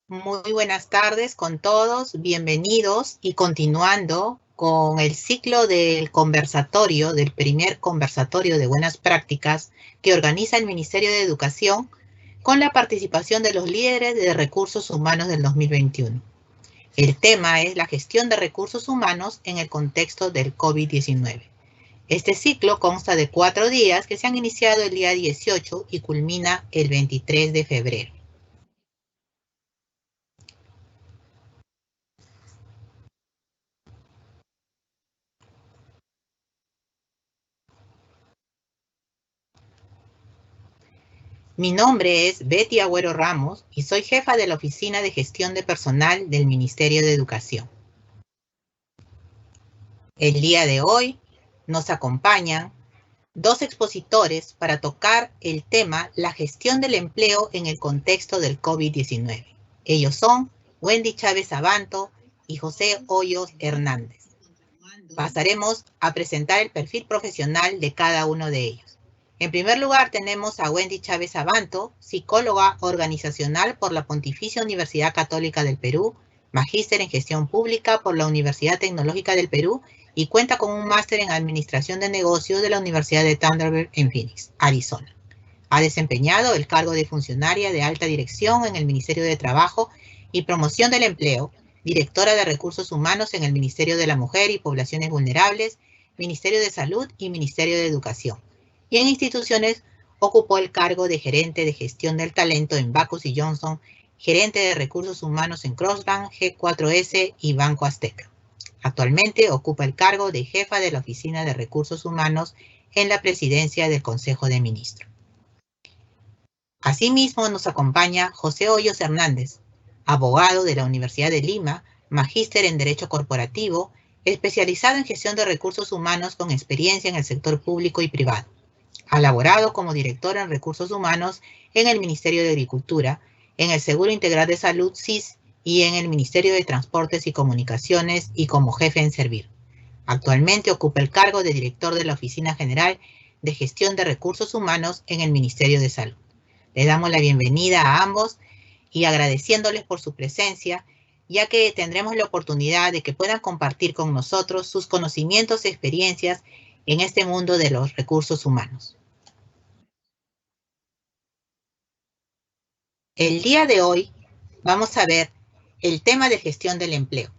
Muy buenas tardes con todos, bienvenidos y continuando con el ciclo del conversatorio, del primer conversatorio de buenas prácticas que organiza el Ministerio de Educación con la participación de los líderes de recursos humanos del 2021. El tema es la gestión de recursos humanos en el contexto del COVID-19. Este ciclo consta de 4 días que se han iniciado el día 18 y culmina el 23 de febrero. Mi nombre es Betty Agüero Ramos y soy jefa de la Oficina de Gestión de Personal del Ministerio de Educación. El día de hoy nos acompañan dos expositores para tocar el tema la gestión del empleo en el contexto del COVID-19. Ellos son Wendy Chávez Abanto y José Hoyos Hernández. Pasaremos a presentar el perfil profesional de cada uno de ellos. En primer lugar tenemos a Wendy Chávez Abanto, psicóloga organizacional por la Pontificia Universidad Católica del Perú, magíster en gestión pública por la Universidad Tecnológica del Perú y cuenta con un máster en administración de negocios de la Universidad de Thunderbird en Phoenix, Arizona. Ha desempeñado el cargo de funcionaria de alta dirección en el Ministerio de Trabajo y Promoción del Empleo, directora de Recursos Humanos en el Ministerio de la Mujer y Poblaciones Vulnerables, Ministerio de Salud y Ministerio de Educación. Y en instituciones ocupó el cargo de gerente de gestión del talento en Bacus & Johnson, gerente de recursos humanos en Crossbank, G4S y Banco Azteca. Actualmente ocupa el cargo de jefa de la Oficina de Recursos Humanos en la Presidencia del Consejo de Ministros. Asimismo nos acompaña José Hoyos Hernández, abogado de la Universidad de Lima, magíster en Derecho Corporativo, especializado en gestión de recursos humanos con experiencia en el sector público y privado. Ha laborado como director en recursos humanos en el Ministerio de Agricultura, en el Seguro Integral de Salud, SIS, y en el Ministerio de Transportes y Comunicaciones y como jefe en Servir. Actualmente ocupa el cargo de director de la Oficina General de Gestión de Recursos Humanos en el Ministerio de Salud. Les damos la bienvenida a ambos y agradeciéndoles por su presencia, ya que tendremos la oportunidad de que puedan compartir con nosotros sus conocimientos y experiencias en este mundo de los recursos humanos. El día de hoy vamos a ver el tema de gestión del empleo.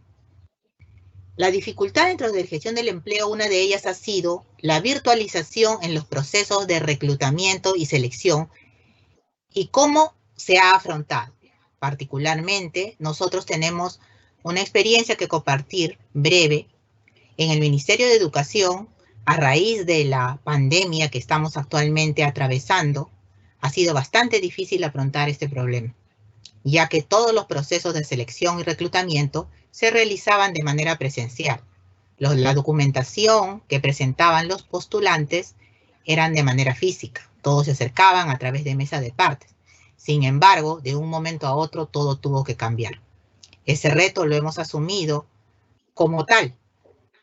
La dificultad dentro de la gestión del empleo, una de ellas ha sido la virtualización en los procesos de reclutamiento y selección y cómo se ha afrontado. Particularmente, nosotros tenemos una experiencia que compartir breve. En el Ministerio de Educación, a raíz de la pandemia que estamos actualmente atravesando, ha sido bastante difícil afrontar este problema, ya que todos los procesos de selección y reclutamiento se realizaban de manera presencial. La documentación que presentaban los postulantes eran de manera física. Todos se acercaban a través de mesa de partes. Sin embargo, de un momento a otro todo tuvo que cambiar. Ese reto lo hemos asumido como tal,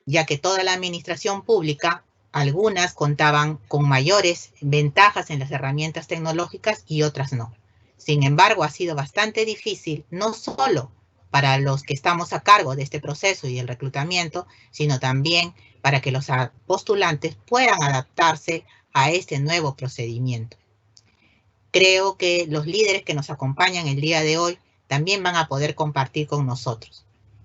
ya que toda la administración pública, algunas contaban con mayores ventajas en las herramientas tecnológicas y otras no. Sin embargo, ha sido bastante difícil, no solo para los que estamos a cargo de este proceso y el reclutamiento, sino también para que los postulantes puedan adaptarse a este nuevo procedimiento. Creo que los líderes que nos acompañan el día de hoy también van a poder compartir con nosotros.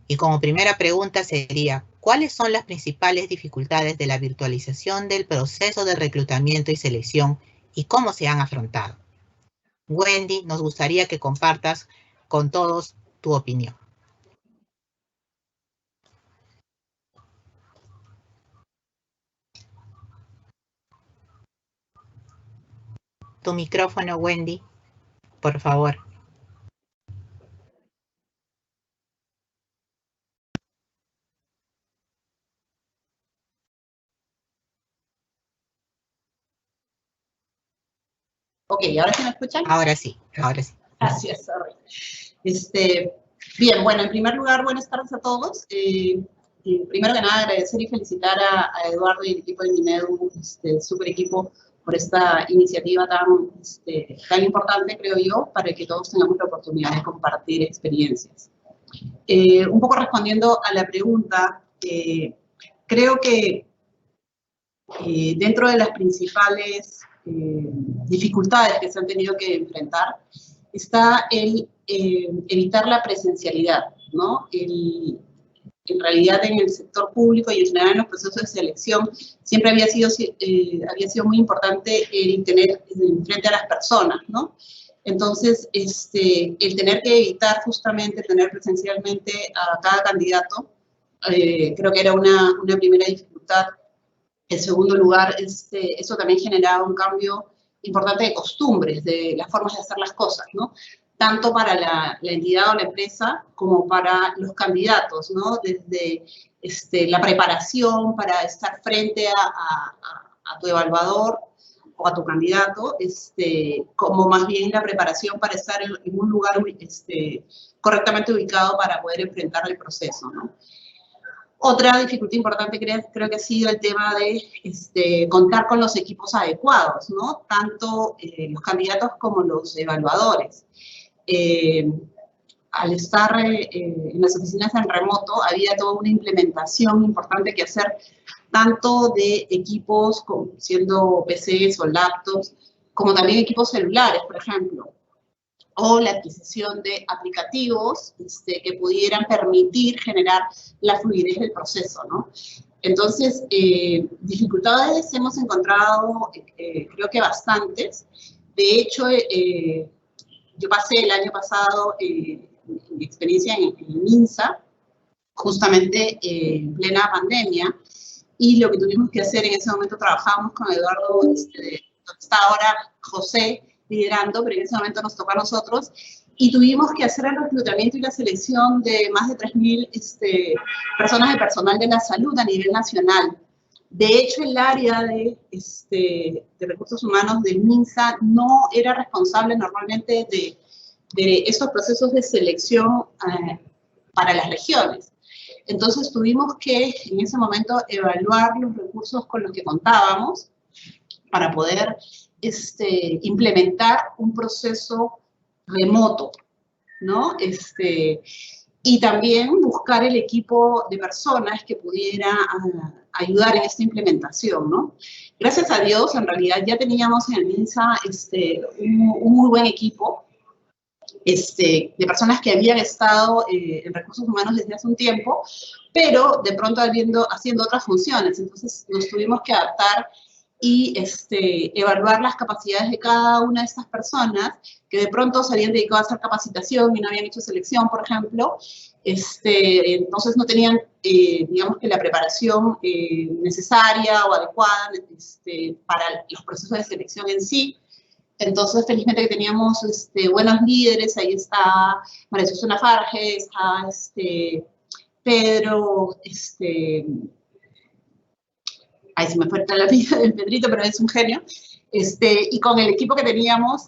Y como primera pregunta sería, ¿cuáles son las principales dificultades de la virtualización del proceso de reclutamiento y selección y cómo se han afrontado? Wendy, nos gustaría que compartas con todos tu opinión. Tu micrófono, Wendy, por favor. Ok, ¿ahora sí me escuchan? Ahora sí, ahora sí. Gracias, sorry. Bien, bueno, en primer lugar, buenas tardes a todos. Primero que nada, agradecer y felicitar a Eduardo y el equipo de Minedu, super equipo, por esta iniciativa tan importante, creo yo, para que todos tengamos la oportunidad de compartir experiencias. Un poco respondiendo a la pregunta, creo que dentro de las principales dificultades que se han tenido que enfrentar está el evitar la presencialidad, ¿no? En realidad en el sector público y en general en los procesos de selección siempre había sido muy importante el tener frente a las personas, ¿no? Entonces, el tener que evitar justamente tener presencialmente a cada candidato, creo que era una primera dificultad. En segundo lugar, eso también generaba un cambio importante de costumbres, de las formas de hacer las cosas, ¿no? Tanto para la entidad o la empresa como para los candidatos, ¿no? Desde la preparación para estar frente a tu evaluador o a tu candidato, como más bien la preparación para estar en un lugar correctamente ubicado para poder enfrentar el proceso, ¿no? Otra dificultad importante creo que ha sido el tema de contar con los equipos adecuados, ¿no? Tanto los candidatos como los evaluadores. Al estar en las oficinas en remoto, había toda una implementación importante que hacer, tanto de equipos siendo PCs o laptops, como también equipos celulares, por ejemplo, o la adquisición de aplicativos que pudieran permitir generar la fluidez del proceso, ¿no? Entonces, dificultades hemos encontrado, creo que bastantes. De hecho, yo pasé el año pasado mi experiencia en MINSA, justamente en plena pandemia, y lo que tuvimos que hacer en ese momento, trabajábamos con Eduardo, donde está ahora José liderando, pero en ese momento nos tocó a nosotros, y tuvimos que hacer el reclutamiento y la selección de más de 3.000 personas de personal de la salud a nivel nacional. De hecho, el área de recursos humanos del MINSA no era responsable normalmente de estos procesos de selección para las regiones. Entonces tuvimos que, en ese momento, evaluar los recursos con los que contábamos para poder implementar un proceso remoto, ¿no? Y también buscar el equipo de personas que pudiera ayudar en esta implementación, ¿no? Gracias a Dios, en realidad ya teníamos en el MINSA un muy buen equipo de personas que habían estado en recursos humanos desde hace un tiempo, pero de pronto haciendo otras funciones. Entonces nos tuvimos que adaptar y evaluar las capacidades de cada una de estas personas que de pronto se habían dedicado a hacer capacitación y no habían hecho selección, por ejemplo. Entonces no tenían, digamos que la preparación necesaria o adecuada para los procesos de selección en sí. Entonces, felizmente que teníamos buenos líderes, ahí está María Susana Farge, está Pedro, ahí se me fue la vida del Pedrito, pero es un genio. Y con el equipo que teníamos,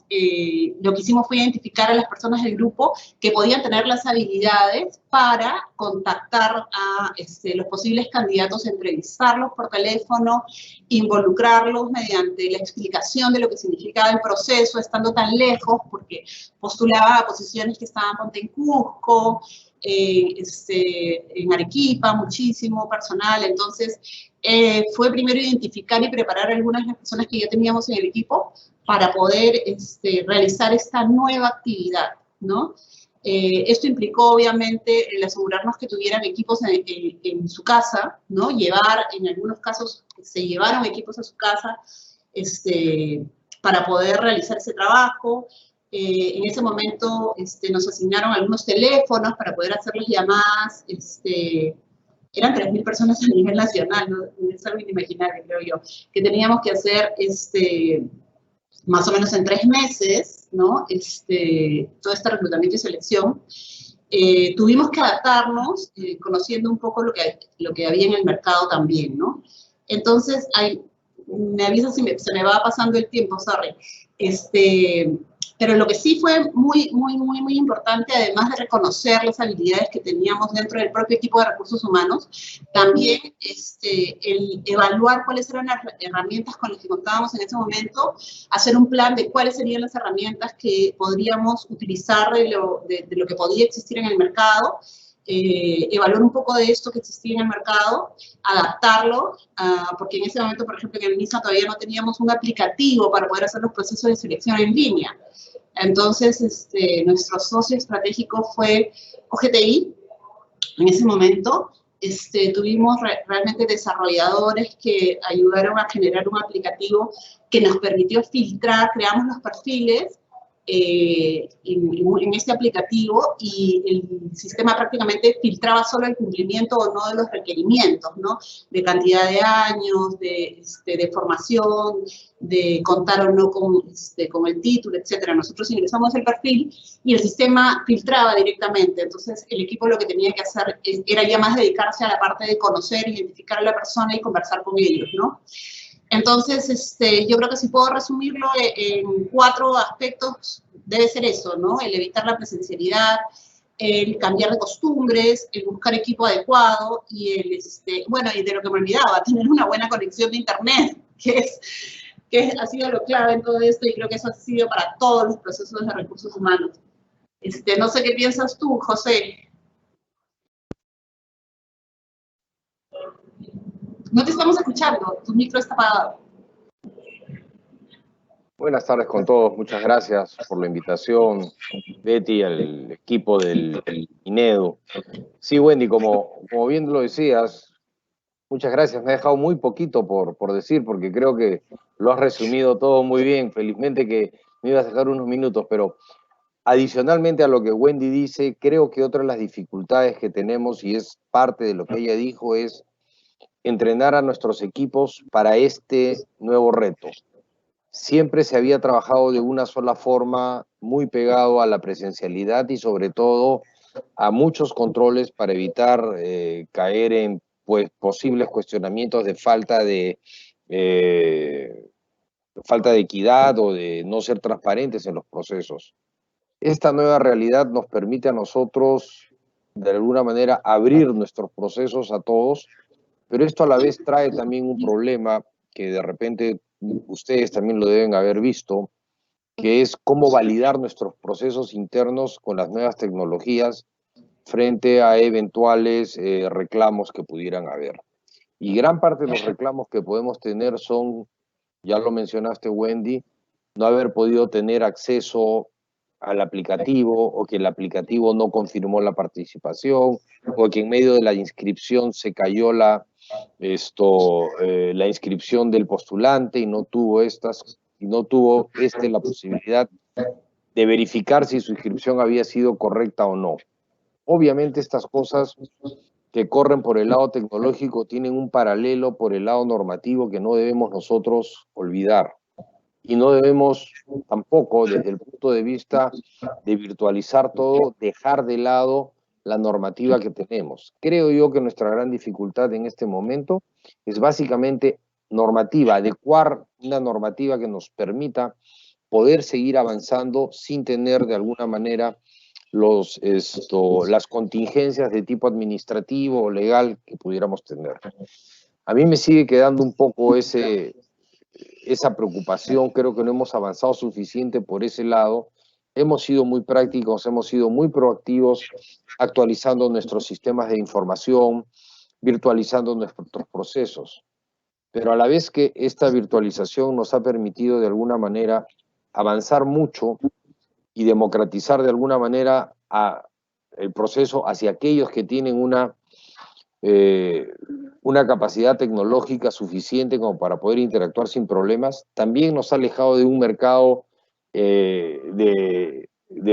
lo que hicimos fue identificar a las personas del grupo que podían tener las habilidades para contactar a los posibles candidatos, entrevistarlos por teléfono, involucrarlos mediante la explicación de lo que significaba el proceso, estando tan lejos, porque postulaba a posiciones que estaban en Cusco, en Arequipa, muchísimo personal. Entonces, fue primero identificar y preparar algunas de las personas que ya teníamos en el equipo para poder realizar esta nueva actividad, ¿no? Esto implicó, obviamente, el asegurarnos que tuvieran equipos en su casa, ¿no? En algunos casos, se llevaron equipos a su casa para poder realizar ese trabajo. En ese momento nos asignaron algunos teléfonos para poder hacer las llamadas. Eran 3.000 personas a nivel nacional, ¿no? Es algo inimaginable, creo yo, que teníamos que hacer más o menos en 3 meses, ¿no? Todo este reclutamiento y selección. Tuvimos que adaptarnos, conociendo un poco lo que había en el mercado también, ¿no? Entonces, me avisa si se me va pasando el tiempo, sorry. Pero lo que sí fue muy importante, además de reconocer las habilidades que teníamos dentro del propio equipo de recursos humanos, también el evaluar cuáles eran las herramientas con las que contábamos en ese momento, hacer un plan de cuáles serían las herramientas que podríamos utilizar de lo que podía existir en el mercado, evaluar un poco de esto que existía en el mercado, adaptarlo, porque en ese momento, por ejemplo, en el MISA todavía no teníamos un aplicativo para poder hacer los procesos de selección en línea. Entonces, nuestro socio estratégico fue OGTI. En ese momento, tuvimos realmente desarrolladores que ayudaron a generar un aplicativo que nos permitió filtrar, creamos los perfiles en este aplicativo, y el sistema prácticamente filtraba solo el cumplimiento o no de los requerimientos, ¿no? De cantidad de años, de formación, de contar o no con el título, etc. Nosotros ingresamos el perfil y el sistema filtraba directamente. Entonces, el equipo lo que tenía que hacer era ya más dedicarse a la parte de conocer, identificar a la persona y conversar con ellos, ¿no? Entonces, yo creo que si puedo resumirlo en 4 aspectos, debe ser eso, ¿no? El evitar la presencialidad, el cambiar de costumbres, el buscar equipo adecuado y bueno, y de lo que me olvidaba, tener una buena conexión de internet, ha sido lo clave en todo esto, y creo que eso ha sido para todos los procesos de recursos humanos. No sé qué piensas tú, José. No te estamos escuchando, tu micro está apagado. Buenas tardes con todos, muchas gracias por la invitación, Betty, al equipo del INEDU. Sí, Wendy, como bien lo decías, muchas gracias, me ha dejado muy poquito por decir, porque creo que lo has resumido todo muy bien. Felizmente que me ibas a dejar unos minutos, pero adicionalmente a lo que Wendy dice, creo que otra de las dificultades que tenemos, y es parte de lo que ella dijo, es entrenar a nuestros equipos para este nuevo reto. Siempre se había trabajado de una sola forma, muy pegado a la presencialidad y sobre todo a muchos controles para evitar caer en posibles cuestionamientos de falta de equidad o de no ser transparentes en los procesos. Esta nueva realidad nos permite a nosotros, de alguna manera, abrir nuestros procesos a todos, pero esto a la vez trae también un problema que de repente ustedes también lo deben haber visto, que es cómo validar nuestros procesos internos con las nuevas tecnologías frente a eventuales reclamos que pudieran haber. Y gran parte de los reclamos que podemos tener son, ya lo mencionaste, Wendy, no haber podido tener acceso al aplicativo, o que el aplicativo no confirmó la participación, o que en medio de la inscripción se cayó la inscripción del postulante y no tuvo la posibilidad de verificar si su inscripción había sido correcta o no. Obviamente estas cosas que corren por el lado tecnológico tienen un paralelo por el lado normativo que no debemos nosotros olvidar. Y no debemos tampoco, desde el punto de vista de virtualizar todo, dejar de lado la normativa que tenemos. Creo yo que nuestra gran dificultad en este momento es básicamente normativa, adecuar una normativa que nos permita poder seguir avanzando sin tener de alguna manera las contingencias de tipo administrativo o legal que pudiéramos tener. A mí me sigue quedando un poco esa preocupación. Creo que no hemos avanzado suficiente por ese lado. Hemos sido muy prácticos, hemos sido muy proactivos, actualizando nuestros sistemas de información, virtualizando nuestros procesos. Pero a la vez que esta virtualización nos ha permitido de alguna manera avanzar mucho y democratizar de alguna manera el proceso hacia aquellos que tienen una capacidad tecnológica suficiente como para poder interactuar sin problemas, también nos ha alejado de un mercado de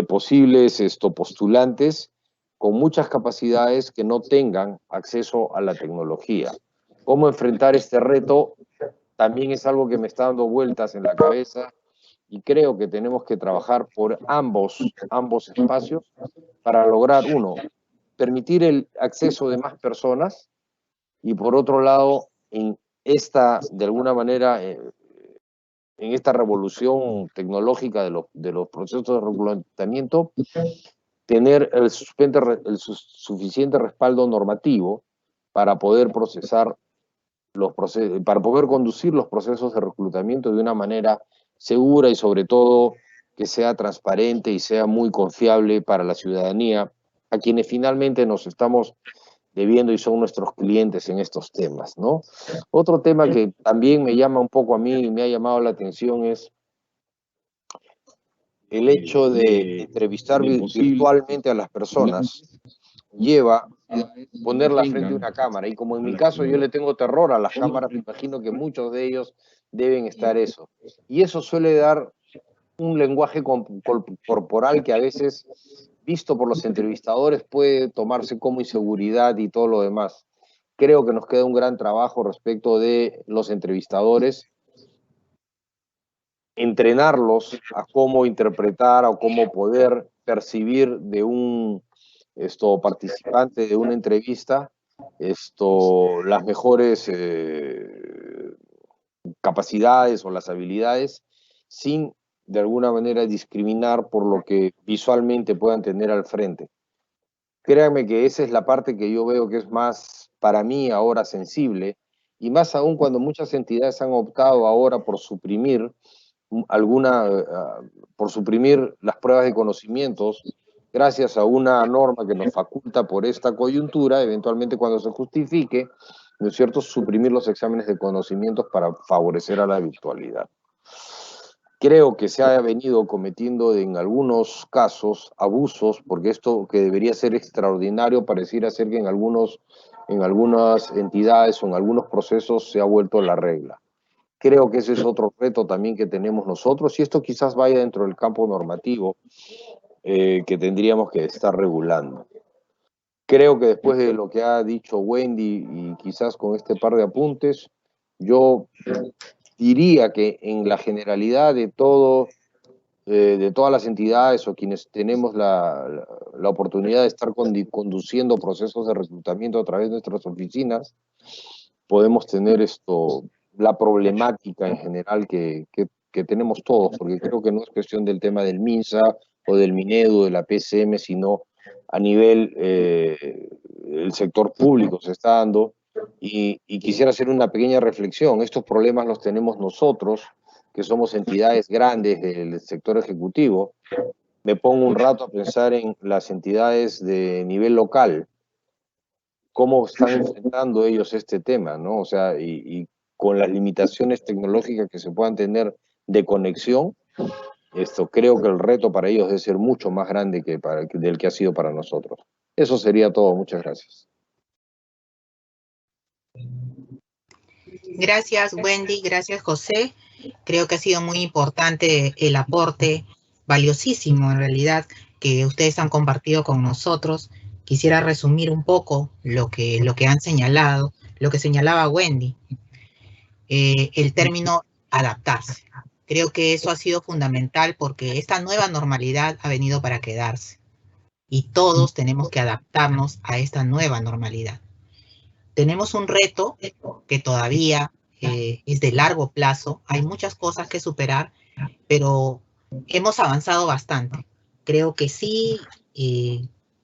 posibles postulantes con muchas capacidades que no tengan acceso a la tecnología. ¿Cómo enfrentar este reto? También es algo que me está dando vueltas en la cabeza, y creo que tenemos que trabajar por ambos espacios para lograr, uno, permitir el acceso de más personas, y por otro lado, en esta, de alguna manera, en esta revolución tecnológica de los procesos de reclutamiento, tener el suficiente respaldo normativo para poder procesar para poder conducir los procesos de reclutamiento de una manera segura y sobre todo que sea transparente y sea muy confiable para la ciudadanía, a quienes finalmente nos estamos debiendo y son nuestros clientes en estos temas, ¿no? Otro tema que también me llama un poco a mí, me ha llamado la atención es el hecho de entrevistar virtualmente a las personas lleva ponerla frente a una cámara. Y como en mi caso yo le tengo terror a las cámaras, me imagino que muchos de ellos deben estar eso. Y eso suele dar un lenguaje corporal que a veces, visto por los entrevistadores, puede tomarse como inseguridad y todo lo demás. Creo que nos queda un gran trabajo respecto de los entrevistadores, entrenarlos a cómo interpretar o cómo poder percibir de un participante de una entrevista las mejores capacidades o las habilidades sin de alguna manera discriminar por lo que visualmente puedan tener al frente. Créanme que esa es la parte que yo veo que es más para mí ahora sensible, y más aún cuando muchas entidades han optado ahora por suprimir por suprimir las pruebas de conocimientos gracias a una norma que nos faculta por esta coyuntura, eventualmente cuando se justifique, ¿no es cierto?, suprimir los exámenes de conocimientos para favorecer a la virtualidad. Creo que se ha venido cometiendo en algunos casos abusos, porque esto que debería ser extraordinario pareciera ser que en algunas entidades o en algunos procesos se ha vuelto la regla. Creo que ese es otro reto también que tenemos nosotros, y esto quizás vaya dentro del campo normativo que tendríamos que estar regulando. Creo que después de lo que ha dicho Wendy, y quizás con este par de apuntes, yo diría que en la generalidad de todas las entidades o quienes tenemos la oportunidad de estar conduciendo procesos de reclutamiento a través de nuestras oficinas, podemos tener la problemática en general que tenemos todos, porque creo que no es cuestión del tema del MINSA o del MINEDU, de la PCM, sino a nivel el sector público se está dando, y quisiera hacer una pequeña reflexión. Estos problemas los tenemos nosotros, que somos entidades grandes del sector ejecutivo. Me pongo un rato a pensar en las entidades de nivel local, cómo están enfrentando ellos este tema, ¿no? O sea, y con las limitaciones tecnológicas que se puedan tener de conexión, creo que el reto para ellos debe ser mucho más grande del que ha sido para nosotros. Eso sería todo. Muchas gracias. Gracias, Wendy. Gracias, José. Creo que ha sido muy importante el aporte, valiosísimo en realidad, que ustedes han compartido con nosotros. Quisiera resumir un poco lo que han señalado, lo que señalaba Wendy, el término adaptarse. Creo que eso ha sido fundamental porque esta nueva normalidad ha venido para quedarse y todos tenemos que adaptarnos a esta nueva normalidad. Tenemos un reto que todavía es de largo plazo, hay muchas cosas que superar, pero hemos avanzado bastante. Creo que sí,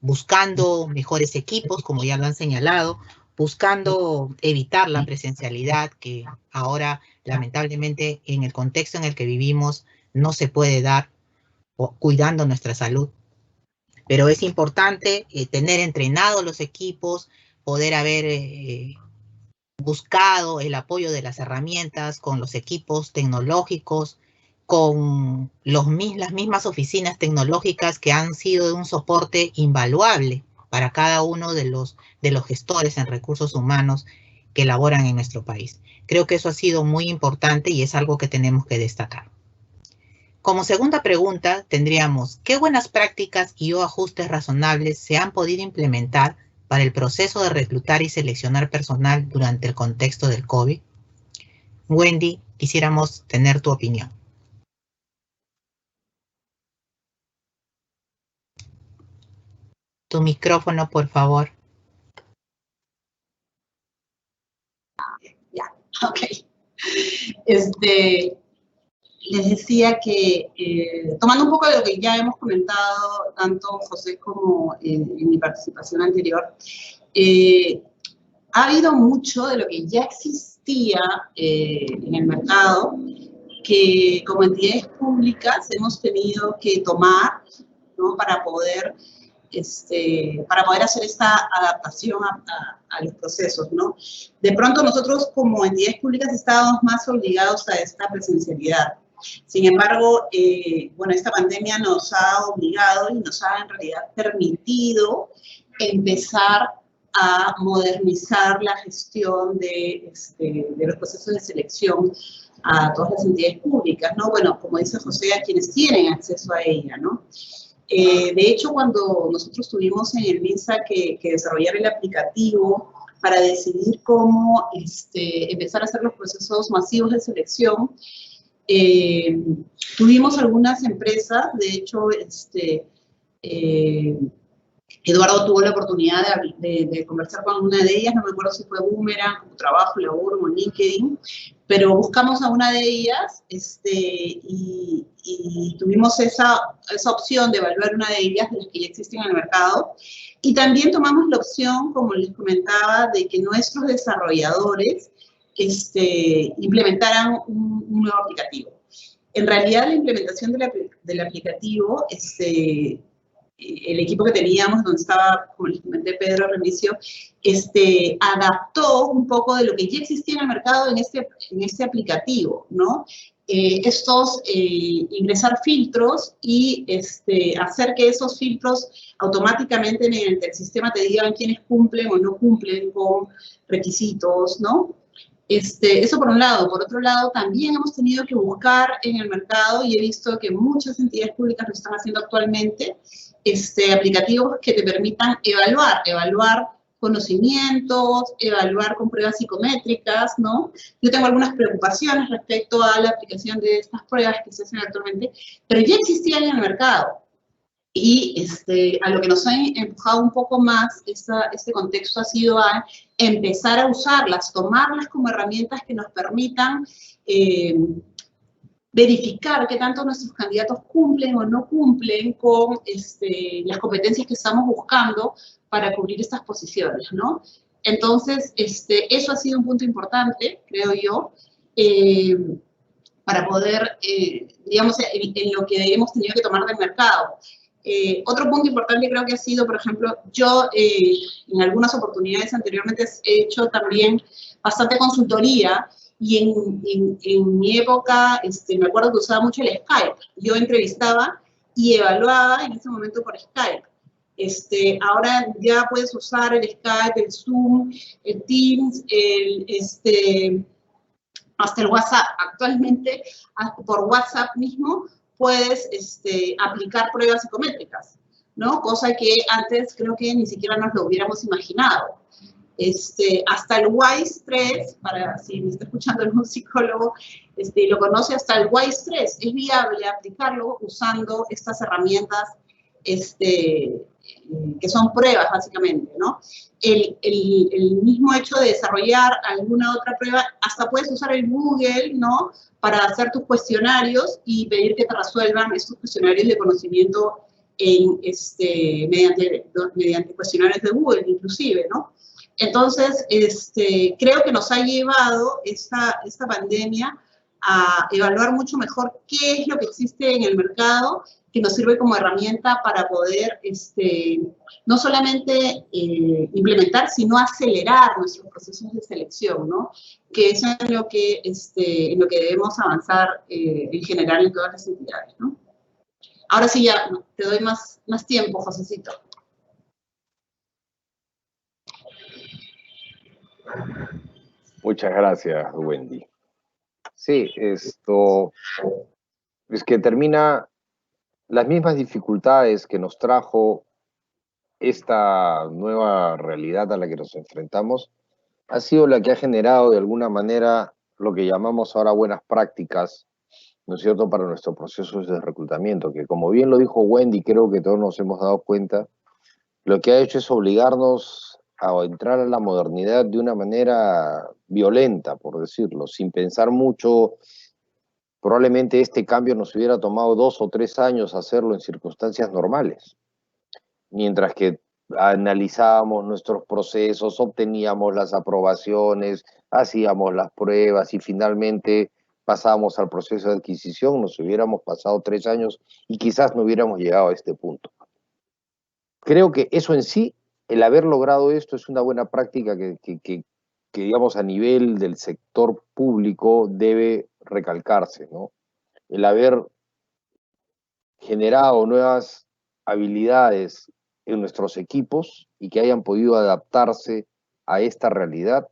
buscando mejores equipos, como ya lo han señalado, buscando evitar la presencialidad, que ahora lamentablemente en el contexto en el que vivimos no se puede dar, cuidando nuestra salud. Pero es importante tener entrenados los equipos, poder haber buscado el apoyo de las herramientas con los equipos tecnológicos, con las mismas oficinas tecnológicas que han sido de un soporte invaluable para cada uno de los gestores en recursos humanos que laboran en nuestro país. Creo que eso ha sido muy importante y es algo que tenemos que destacar. Como segunda pregunta tendríamos, ¿qué buenas prácticas y o ajustes razonables se han podido implementar para el proceso de reclutar y seleccionar personal durante el contexto del COVID? Wendy, quisiéramos tener tu opinión. Tu micrófono, por favor. Ya, ok. les decía que, tomando un poco de lo que ya hemos comentado, tanto José como en mi participación anterior, ha habido mucho de lo que ya existía en el mercado, que como entidades públicas hemos tenido que tomar, ¿no? para poder hacer esta adaptación a los procesos, ¿no? De pronto nosotros como entidades públicas estábamos más obligados a esta presencialidad. Sin embargo, bueno, esta pandemia nos ha obligado y nos ha en realidad permitido empezar a modernizar la gestión de los procesos de selección a todas las entidades públicas, ¿no? Bueno, como dice José, a quienes tienen acceso a ella, ¿no? De hecho, cuando nosotros tuvimos en el MINSA que desarrollar el aplicativo para decidir cómo empezar a hacer los procesos masivos de selección, tuvimos algunas empresas, de hecho, Eduardo tuvo la oportunidad de conversar con una de ellas, no me acuerdo si fue Boomerang, Trabajo, Labor o LinkedIn, pero buscamos a una de ellas y tuvimos esa opción de evaluar una de ellas, de las que ya existen en el mercado, y también tomamos la opción, como les comentaba, de que nuestros desarrolladores implementaran un nuevo aplicativo. En realidad, la implementación del aplicativo, el equipo que teníamos, donde estaba, como les comenté, Pedro Remigio, adaptó un poco de lo que ya existía en el mercado en este aplicativo, ¿no? Ingresar filtros y hacer que esos filtros automáticamente mediante el sistema te digan quiénes cumplen o no cumplen con requisitos, ¿no? Eso por un lado. Por otro lado, también hemos tenido que buscar en el mercado, y he visto que muchas entidades públicas lo están haciendo actualmente, aplicativos que te permitan evaluar conocimientos, evaluar con pruebas psicométricas, ¿no? Yo tengo algunas preocupaciones respecto a la aplicación de estas pruebas que se hacen actualmente, pero ya existían en el mercado. Y a lo que nos ha empujado un poco más este contexto ha sido a empezar a usarlas, tomarlas como herramientas que nos permitan verificar qué tanto nuestros candidatos cumplen o no cumplen con las competencias que estamos buscando para cubrir estas posiciones, ¿no? Entonces, eso ha sido un punto importante, creo yo, para poder, digamos, en lo que hemos tenido que tomar del mercado. Otro punto importante creo que ha sido, por ejemplo, yo en algunas oportunidades anteriormente he hecho también bastante consultoría, y en mi época me acuerdo que usaba mucho el Skype. Yo entrevistaba y evaluaba en ese momento por Skype. Ahora ya puedes usar el Skype, el Zoom, el Teams, hasta el WhatsApp. Actualmente, por WhatsApp mismo, puedes aplicar pruebas psicométricas, ¿no? Cosa que antes creo que ni siquiera nos lo hubiéramos imaginado. Hasta el WISE-3, para si me está escuchando algún psicólogo, lo conoce, hasta el WISE-3 es viable aplicarlo usando estas herramientas que son pruebas, básicamente, ¿no? El mismo hecho de desarrollar alguna otra prueba, hasta puedes usar el Google, ¿no? Para hacer tus cuestionarios y pedir que te resuelvan estos cuestionarios de conocimiento mediante cuestionarios de Google, inclusive, ¿no? Entonces, creo que nos ha llevado esta pandemia a evaluar mucho mejor qué es lo que existe en el mercado, que nos sirve como herramienta para poder no solamente implementar, sino acelerar nuestros procesos de selección, ¿no? Que eso es en lo que debemos avanzar en general en todas las entidades, ¿no? Ahora sí ya te doy más tiempo, Josecito. Muchas gracias, Wendy. Sí, esto es que termina las mismas dificultades que nos trajo esta nueva realidad a la que nos enfrentamos, ha sido la que ha generado de alguna manera lo que llamamos ahora buenas prácticas, ¿no es cierto?, para nuestros procesos de reclutamiento, que como bien lo dijo Wendy, creo que todos nos hemos dado cuenta, lo que ha hecho es obligarnos a entrar a la modernidad de una manera violenta, por decirlo, sin pensar mucho probablemente este cambio nos hubiera tomado 2 o 3 años hacerlo en circunstancias normales, mientras que analizábamos nuestros procesos, obteníamos las aprobaciones, hacíamos las pruebas y finalmente pasábamos al proceso de adquisición, nos hubiéramos pasado 3 años y quizás no hubiéramos llegado a este punto. Creo que eso en sí, el haber logrado esto es una buena práctica que digamos, a nivel del sector público debe recalcarse, ¿no? El haber generado nuevas habilidades en nuestros equipos y que hayan podido adaptarse a esta realidad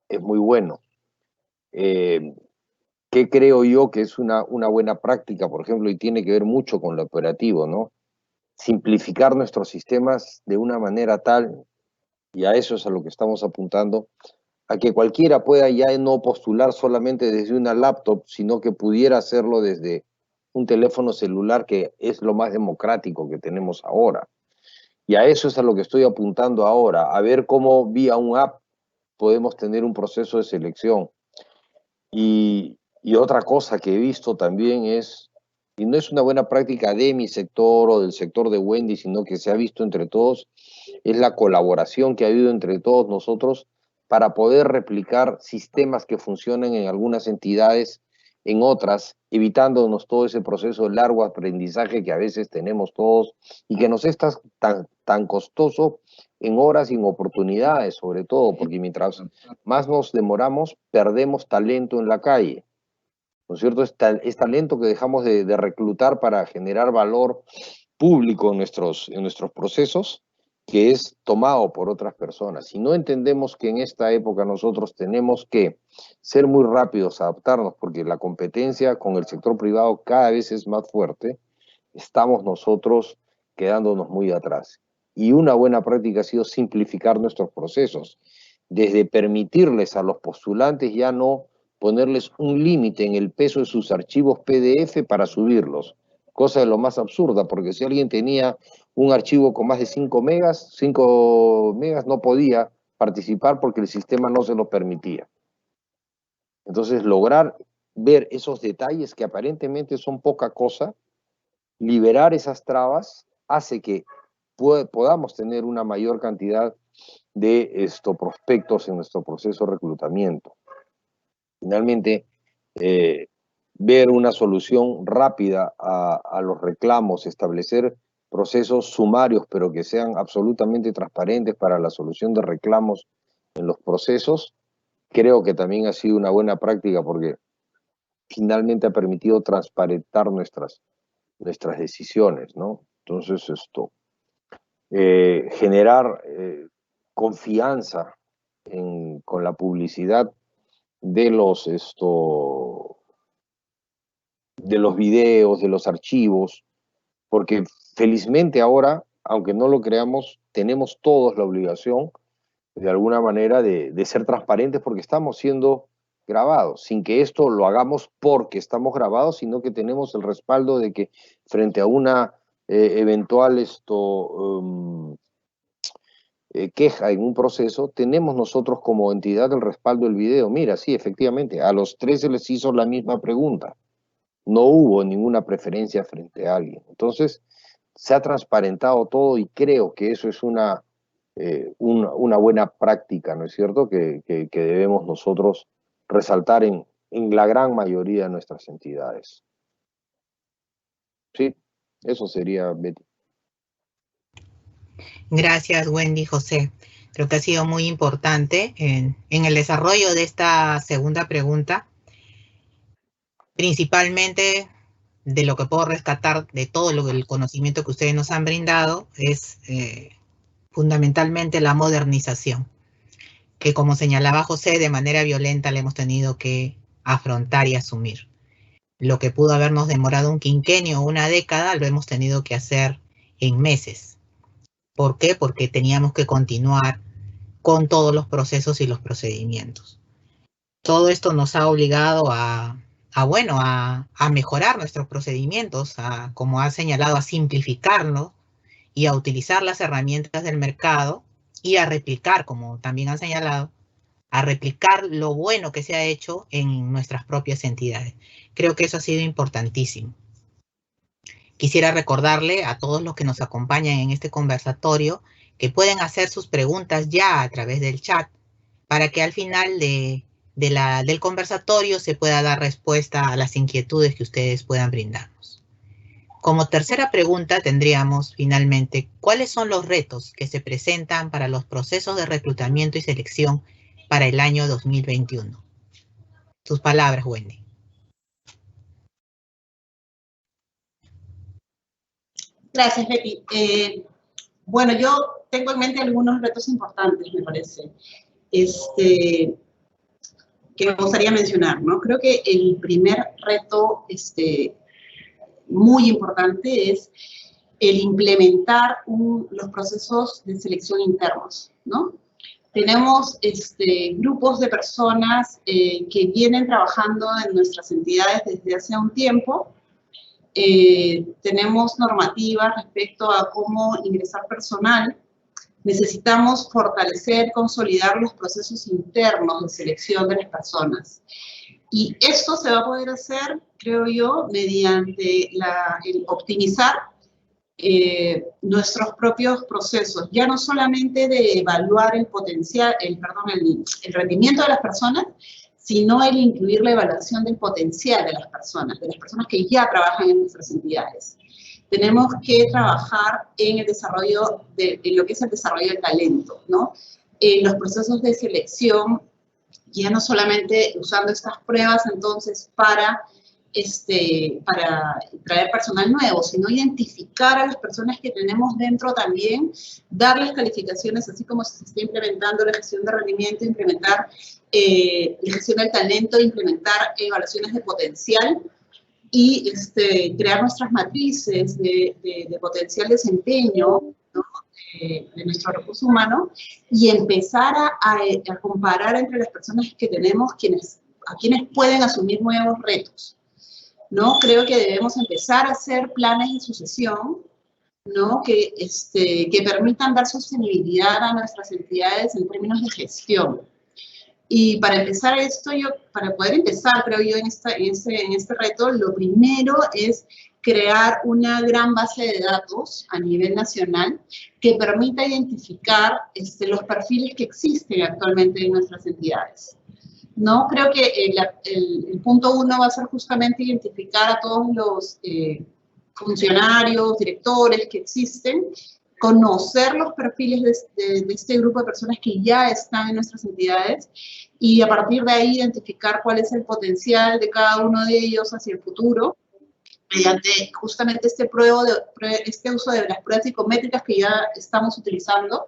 es muy bueno. ¿Qué creo yo que es una buena práctica, por ejemplo, y tiene que ver mucho con lo operativo, ¿no? Simplificar nuestros sistemas de una manera tal, y a eso es a lo que estamos apuntando, a que cualquiera pueda ya no postular solamente desde una laptop, sino que pudiera hacerlo desde un teléfono celular, que es lo más democrático que tenemos ahora. Y a eso es a lo que estoy apuntando ahora, a ver cómo vía un app podemos tener un proceso de selección. Y otra cosa que he visto también es, y no es una buena práctica de mi sector o del sector de Wendy, sino que se ha visto entre todos, es la colaboración que ha habido entre todos nosotros para poder replicar sistemas que funcionan en algunas entidades, en otras, evitándonos todo ese proceso de largo aprendizaje que a veces tenemos todos y que nos es tan costoso en horas y en oportunidades, sobre todo, porque mientras más nos demoramos, perdemos talento en la calle, ¿no es cierto? Es talento que dejamos de reclutar para generar valor público en nuestros procesos, que es tomado por otras personas. Si no entendemos que en esta época nosotros tenemos que ser muy rápidos, adaptarnos, porque la competencia con el sector privado cada vez es más fuerte, estamos nosotros quedándonos muy atrás. Y una buena práctica ha sido simplificar nuestros procesos, desde permitirles a los postulantes ya no ponerles un límite en el peso de sus archivos PDF para subirlos, cosa de lo más absurda, porque si alguien tenía un archivo con más de 5 megas no podía participar porque el sistema no se lo permitía. Entonces, lograr ver esos detalles que aparentemente son poca cosa, liberar esas trabas, hace que podamos tener una mayor cantidad de prospectos en nuestro proceso de reclutamiento. Finalmente, ver una solución rápida a los reclamos, establecer procesos sumarios, pero que sean absolutamente transparentes para la solución de reclamos en los procesos, creo que también ha sido una buena práctica porque finalmente ha permitido transparentar nuestras decisiones, ¿no? Entonces, generar confianza con la publicidad de los videos, de los archivos, porque felizmente ahora, aunque no lo creamos, tenemos todos la obligación, de alguna manera, de ser transparentes porque estamos siendo grabados, sin que esto lo hagamos porque estamos grabados, sino que tenemos el respaldo de que frente a una eventual queja en un proceso, tenemos nosotros como entidad el respaldo del video. Mira, sí, efectivamente, a los 3 se les hizo la misma pregunta. No hubo ninguna preferencia frente a alguien. Entonces, se ha transparentado todo y creo que eso es una buena práctica, ¿no es cierto?, que debemos nosotros resaltar en la gran mayoría de nuestras entidades. Sí, eso sería, Betty. Gracias, Wendy, José. Creo que ha sido muy importante en el desarrollo de esta segunda pregunta, principalmente de lo que puedo rescatar de todo el conocimiento que ustedes nos han brindado, es fundamentalmente la modernización, que como señalaba José, de manera violenta le hemos tenido que afrontar y asumir. Lo que pudo habernos demorado un quinquenio o una década, lo hemos tenido que hacer en meses. ¿Por qué? Porque teníamos que continuar con todos los procesos y los procedimientos. Todo esto nos ha obligado a mejorar nuestros procedimientos, como ha señalado, a simplificarnos y a utilizar las herramientas del mercado y a replicar, como también han señalado, a replicar lo bueno que se ha hecho en nuestras propias entidades. Creo que eso ha sido importantísimo. Quisiera recordarle a todos los que nos acompañan en este conversatorio que pueden hacer sus preguntas ya a través del chat para que al final del conversatorio se pueda dar respuesta a las inquietudes que ustedes puedan brindarnos. Como tercera pregunta tendríamos finalmente, ¿cuáles son los retos que se presentan para los procesos de reclutamiento y selección para el año 2021? Sus palabras, Wendy. Gracias, Betty. Bueno, yo tengo en mente algunos retos importantes, me parece, que me gustaría mencionar, ¿no? Creo que el primer reto muy importante es el implementar los procesos de selección internos, ¿no? Tenemos grupos de personas que vienen trabajando en nuestras entidades desde hace un tiempo. Tenemos normativas respecto a cómo ingresar personal. Necesitamos fortalecer, consolidar los procesos internos de selección de las personas. Y esto se va a poder hacer, creo yo, mediante el optimizar nuestros propios procesos, ya no solamente de evaluar el potencial, el rendimiento de las personas, sino el incluir la evaluación del potencial de las personas que ya trabajan en nuestras entidades. Tenemos que trabajar en el desarrollo, en lo que es el desarrollo del talento, ¿no? En los procesos de selección, ya no solamente usando estas pruebas entonces para traer personal nuevo, sino identificar a las personas que tenemos dentro también, darles calificaciones, así como se está implementando la gestión de rendimiento, implementar la gestión del talento, implementar evaluaciones de potencial y crear nuestras matrices de potencial desempeño, ¿no? De nuestro recurso humano y empezar a comparar entre las personas que tenemos a quienes pueden asumir nuevos retos, ¿no? Creo que debemos empezar a hacer planes de sucesión, ¿no? Que permitan dar sostenibilidad a nuestras entidades en términos de gestión. Y para empezar esto, para poder empezar, creo yo, en este reto, lo primero es crear una gran base de datos a nivel nacional que permita identificar los perfiles que existen actualmente en nuestras entidades. ¿No? Creo que el punto 1 va a ser justamente identificar a todos los funcionarios, directores que existen, conocer los perfiles de este grupo de personas que ya están en nuestras entidades y a partir de ahí identificar cuál es el potencial de cada uno de ellos hacia el futuro mediante justamente este uso de las pruebas psicométricas que ya estamos utilizando.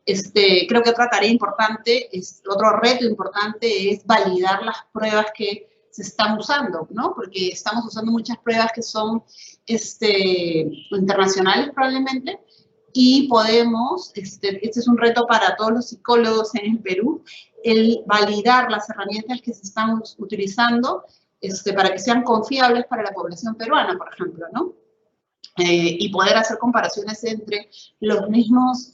Creo que otra tarea importante, otro reto importante es validar las pruebas que se están usando, ¿no? Porque estamos usando muchas pruebas que son internacionales probablemente y podemos, este es un reto para todos los psicólogos en el Perú, el validar las herramientas que se están utilizando para que sean confiables para la población peruana, por ejemplo, ¿no? Y poder hacer comparaciones entre las mismas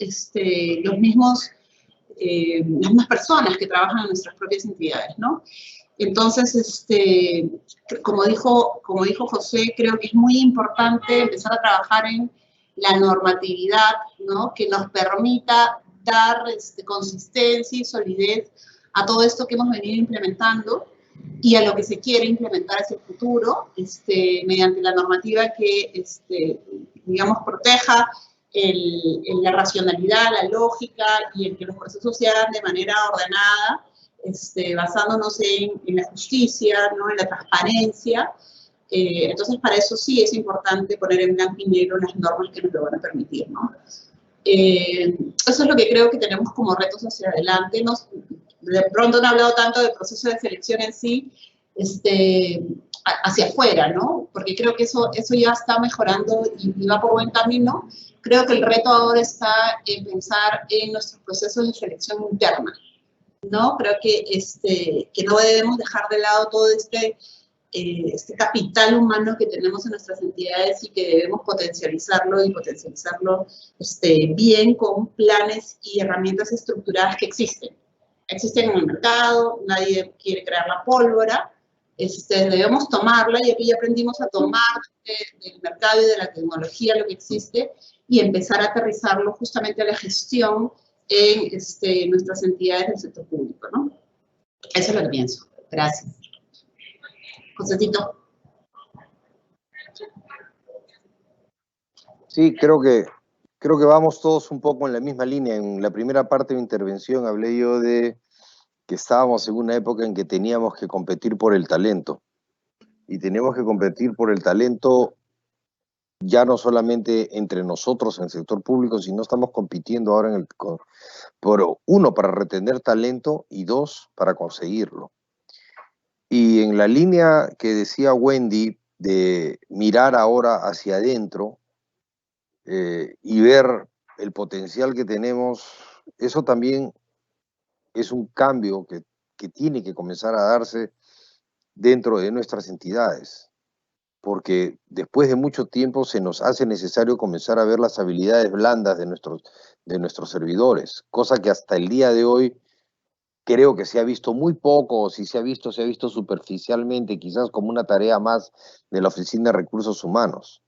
personas que trabajan en nuestras propias entidades, ¿no? Entonces, como dijo José, creo que es muy importante empezar a trabajar en la normatividad, ¿no? Que nos permita dar consistencia y solidez a todo esto que hemos venido implementando y a lo que se quiere implementar hacia el futuro, mediante la normativa que, digamos, proteja la racionalidad, la lógica y el que los procesos se hagan de manera ordenada, basándonos en la justicia, ¿no? En la transparencia. Entonces, para eso sí es importante poner en blanco y negro las normas que nos lo van a permitir, ¿no? Eso es lo que creo que tenemos como retos hacia adelante. De pronto no he hablado tanto del proceso de selección en sí, hacia afuera, ¿no? Porque creo que eso ya está mejorando y va por buen camino. Creo que el reto ahora está en pensar en nuestros procesos de selección interna, ¿no? Creo que no debemos dejar de lado todo este capital humano que tenemos en nuestras entidades y que debemos potencializarlo bien con planes y herramientas estructuradas que existen. existen en el mercado, nadie quiere crear la pólvora, debemos tomarla, y aquí ya aprendimos a tomar del mercado y de la tecnología lo que existe y empezar a aterrizarlo justamente a la gestión en nuestras entidades del sector público, ¿no? Eso es lo que pienso. Gracias. Josécito. Sí, creo que vamos todos un poco en la misma línea. En la primera parte de mi intervención hablé yo de que estábamos en una época en que teníamos que competir por el talento. Y tenemos que competir por el talento ya no solamente entre nosotros en el sector público, sino estamos compitiendo ahora por uno, para retener talento, y dos, para conseguirlo. Y en la línea que decía Wendy de mirar ahora hacia adentro y ver el potencial que tenemos, eso también es un cambio que tiene que comenzar a darse dentro de nuestras entidades, porque después de mucho tiempo se nos hace necesario comenzar a ver las habilidades blandas de nuestros servidores, cosa que hasta el día de hoy creo que se ha visto muy poco, o si se ha visto superficialmente, quizás como una tarea más de la Oficina de Recursos Humanos.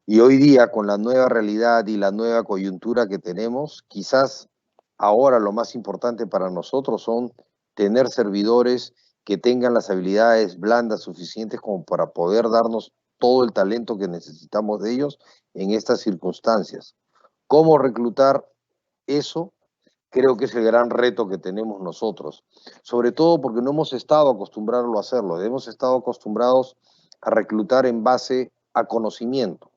Y hoy día, con la nueva realidad y la nueva coyuntura que tenemos, quizás ahora lo más importante para nosotros son tener servidores que tengan las habilidades blandas suficientes como para poder darnos todo el talento que necesitamos de ellos en estas circunstancias. ¿Cómo reclutar eso? Creo que es el gran reto que tenemos nosotros, sobre todo porque no hemos estado acostumbrados a hacerlo, hemos estado acostumbrados a reclutar en base a conocimiento,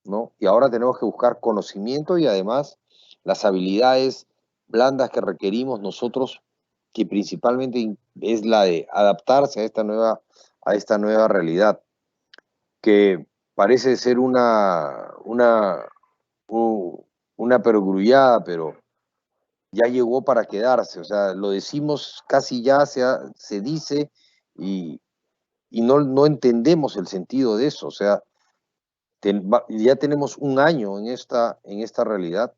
¿no? Y ahora tenemos que buscar conocimiento y además las habilidades blandas que requerimos nosotros, que principalmente es la de adaptarse a esta nueva realidad, que parece ser una perogrullada, pero ya llegó para quedarse. O sea, lo decimos casi ya, se dice, y no entendemos el sentido de eso. O sea, ya tenemos un año en esta realidad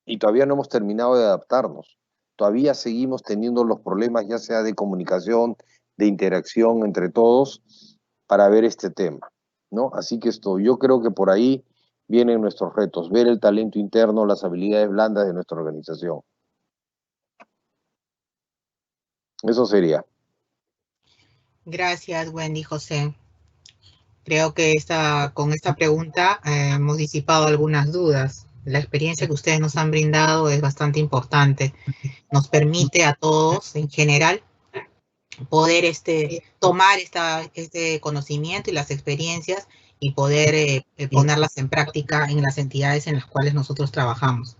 y todavía no hemos terminado de adaptarnos. Todavía seguimos teniendo los problemas, ya sea de comunicación, de interacción entre todos, para ver este tema, ¿no? Así que yo creo que por ahí vienen nuestros retos, ver el talento interno, las habilidades blandas de nuestra organización. Eso sería. Gracias, Wendy, José. Creo que con esta pregunta hemos disipado algunas dudas. La experiencia que ustedes nos han brindado es bastante importante. Nos permite a todos, en general, poder tomar este conocimiento y las experiencias y poder ponerlas en práctica en las entidades en las cuales nosotros trabajamos.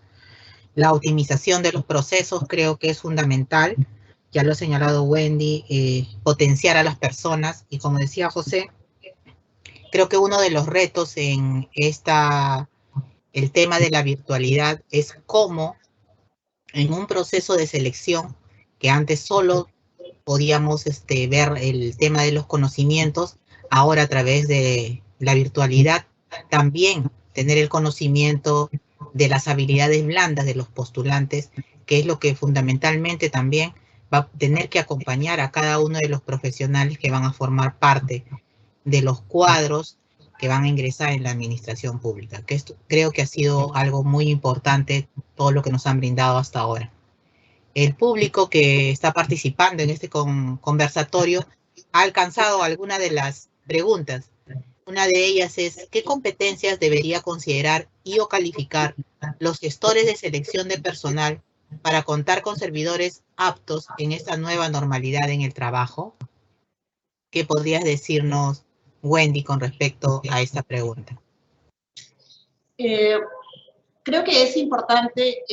La optimización de los procesos creo que es fundamental. Ya lo ha señalado Wendy, potenciar a las personas, y como decía José, creo que uno de los retos en el tema de la virtualidad es cómo en un proceso de selección que antes solo podíamos ver el tema de los conocimientos, ahora a través de la virtualidad también tener el conocimiento de las habilidades blandas de los postulantes, que es lo que fundamentalmente también va a tener que acompañar a cada uno de los profesionales que van a formar parte de los cuadros que van a ingresar en la administración pública, que esto creo que ha sido algo muy importante, todo lo que nos han brindado hasta ahora. El público que está participando en este conversatorio ha alcanzado alguna de las preguntas. Una de ellas es, ¿qué competencias debería considerar y o calificar los gestores de selección de personal para contar con servidores aptos en esta nueva normalidad en el trabajo? ¿Qué podrías decirnos, Wendy, con respecto a esta pregunta? Creo que es importante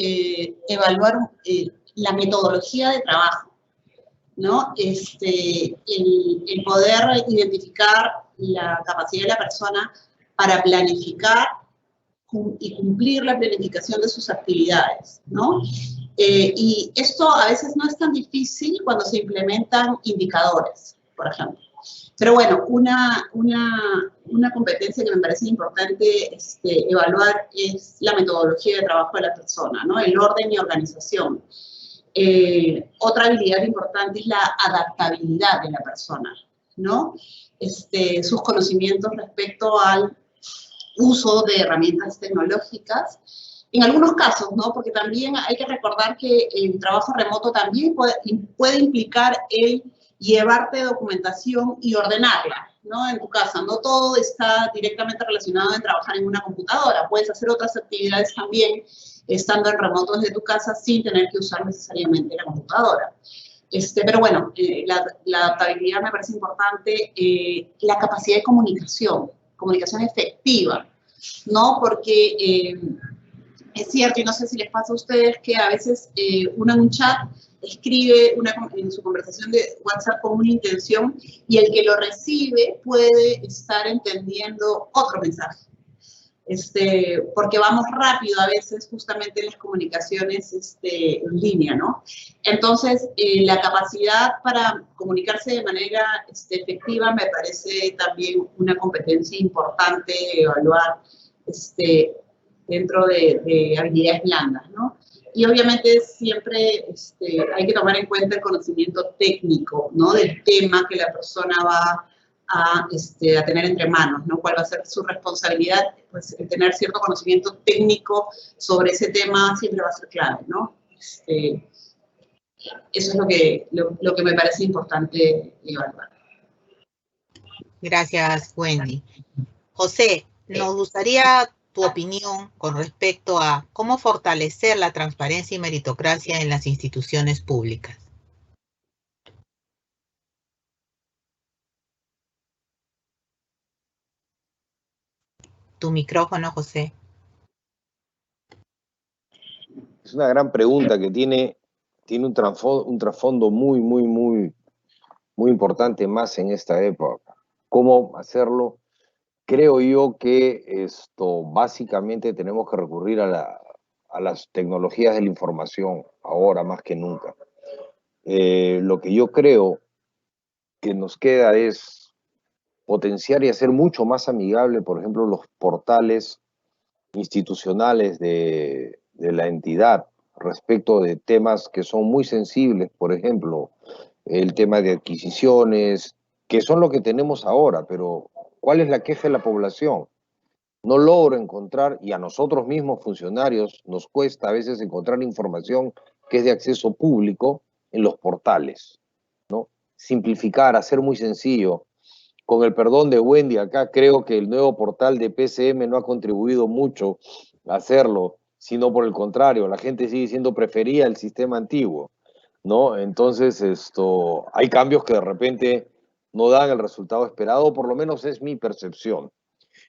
evaluar la metodología de trabajo, ¿no? El poder identificar la capacidad de la persona para planificar y cumplir la planificación de sus actividades, ¿no? Y esto a veces no es tan difícil cuando se implementan indicadores, por ejemplo. Pero bueno, una competencia que me parece importante evaluar es la metodología de trabajo de la persona, ¿no? El orden y organización. Otra habilidad importante es la adaptabilidad de la persona, ¿no? Sus conocimientos respecto al uso de herramientas tecnológicas. En algunos casos, ¿no? Porque también hay que recordar que el trabajo remoto también puede implicar el llevarte documentación y ordenarla, ¿no? En tu casa. No todo está directamente relacionado en trabajar en una computadora. Puedes hacer otras actividades también estando en remoto desde tu casa sin tener que usar necesariamente la computadora. Pero bueno, la adaptabilidad me parece importante. La capacidad de comunicación efectiva, ¿no? Porque es cierto, y no sé si les pasa a ustedes, que a veces uno en un chat escribe en su conversación de WhatsApp con una intención y el que lo recibe puede estar entendiendo otro mensaje. Porque vamos rápido a veces justamente en las comunicaciones en línea, ¿no? Entonces, la capacidad para comunicarse de manera efectiva me parece también una competencia importante de evaluar dentro de habilidades blandas, ¿no? Y obviamente siempre hay que tomar en cuenta el conocimiento técnico, ¿no? Del tema que la persona va a tener entre manos, ¿no? ¿Cuál va a ser su responsabilidad? Pues tener cierto conocimiento técnico sobre ese tema siempre va a ser clave, ¿no? Eso es lo que me parece importante evaluar. Gracias, Wendy. José, nos gustaría tu opinión con respecto a cómo fortalecer la transparencia y meritocracia en las instituciones públicas. Tu micrófono, José. Es una gran pregunta que tiene un trasfondo muy importante más en esta época. ¿Cómo hacerlo? Creo yo que básicamente tenemos que recurrir a las tecnologías de la información ahora más que nunca. Lo que yo creo que nos queda es potenciar y hacer mucho más amigable, por ejemplo, los portales institucionales de la entidad respecto de temas que son muy sensibles, por ejemplo, el tema de adquisiciones, que son lo que tenemos ahora, pero ¿cuál es la queja de la población? No logro encontrar, y a nosotros mismos funcionarios nos cuesta a veces encontrar información que es de acceso público en los portales, ¿no? Simplificar, hacer muy sencillo. Con el perdón de Wendy, acá creo que el nuevo portal de PCM no ha contribuido mucho a hacerlo, sino por el contrario, la gente sigue siendo preferida el sistema antiguo, ¿no? Entonces, hay cambios que de repente no dan el resultado esperado, por lo menos es mi percepción.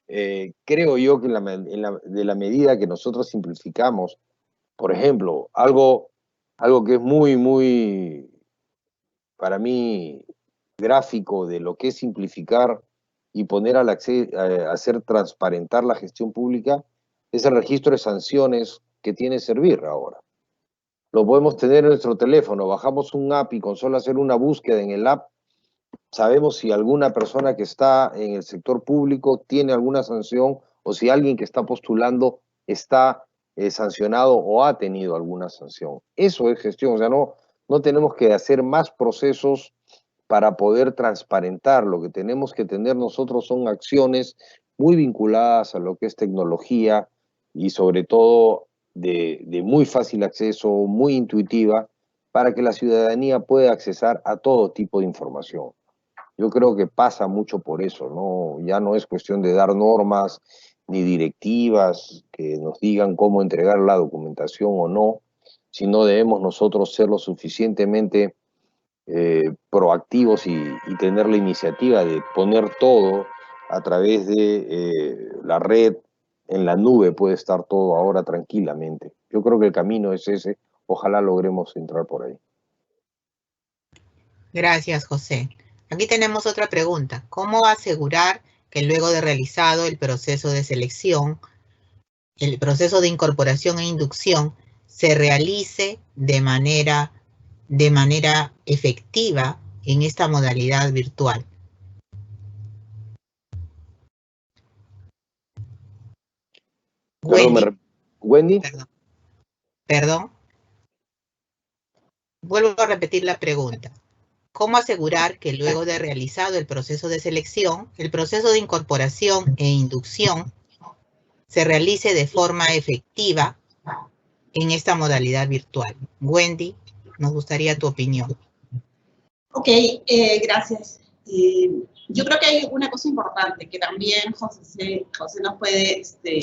Creo yo que de la medida que nosotros simplificamos, por ejemplo, algo que es muy, para mí, gráfico de lo que es simplificar y poner hacer transparentar la gestión pública, es el registro de sanciones que tiene Servir ahora. Lo podemos tener en nuestro teléfono, bajamos un app y con solo hacer una búsqueda en el app, sabemos si alguna persona que está en el sector público tiene alguna sanción o si alguien que está postulando está sancionado o ha tenido alguna sanción. Eso es gestión, o sea, no tenemos que hacer más procesos para poder transparentar. Lo que tenemos que tener nosotros son acciones muy vinculadas a lo que es tecnología y sobre todo de muy fácil acceso, muy intuitiva, para que la ciudadanía pueda accesar a todo tipo de información. Yo creo que pasa mucho por eso, ¿no? Ya no es cuestión de dar normas ni directivas que nos digan cómo entregar la documentación o no, sino debemos nosotros ser lo suficientemente proactivos y tener la iniciativa de poner todo a través de la red, en la nube puede estar todo ahora tranquilamente. Yo creo que el camino es ese, ojalá logremos entrar por ahí. Gracias, José. Aquí tenemos otra pregunta. ¿Cómo asegurar que luego de realizado el proceso de selección, el proceso de incorporación e inducción se realice de manera efectiva en esta modalidad virtual? Wendy. Perdón. Vuelvo a repetir la pregunta. ¿Cómo asegurar que luego de realizado el proceso de selección, el proceso de incorporación e inducción se realice de forma efectiva en esta modalidad virtual? Wendy, nos gustaría tu opinión. Ok, gracias. Yo creo que hay una cosa importante que también José nos puede de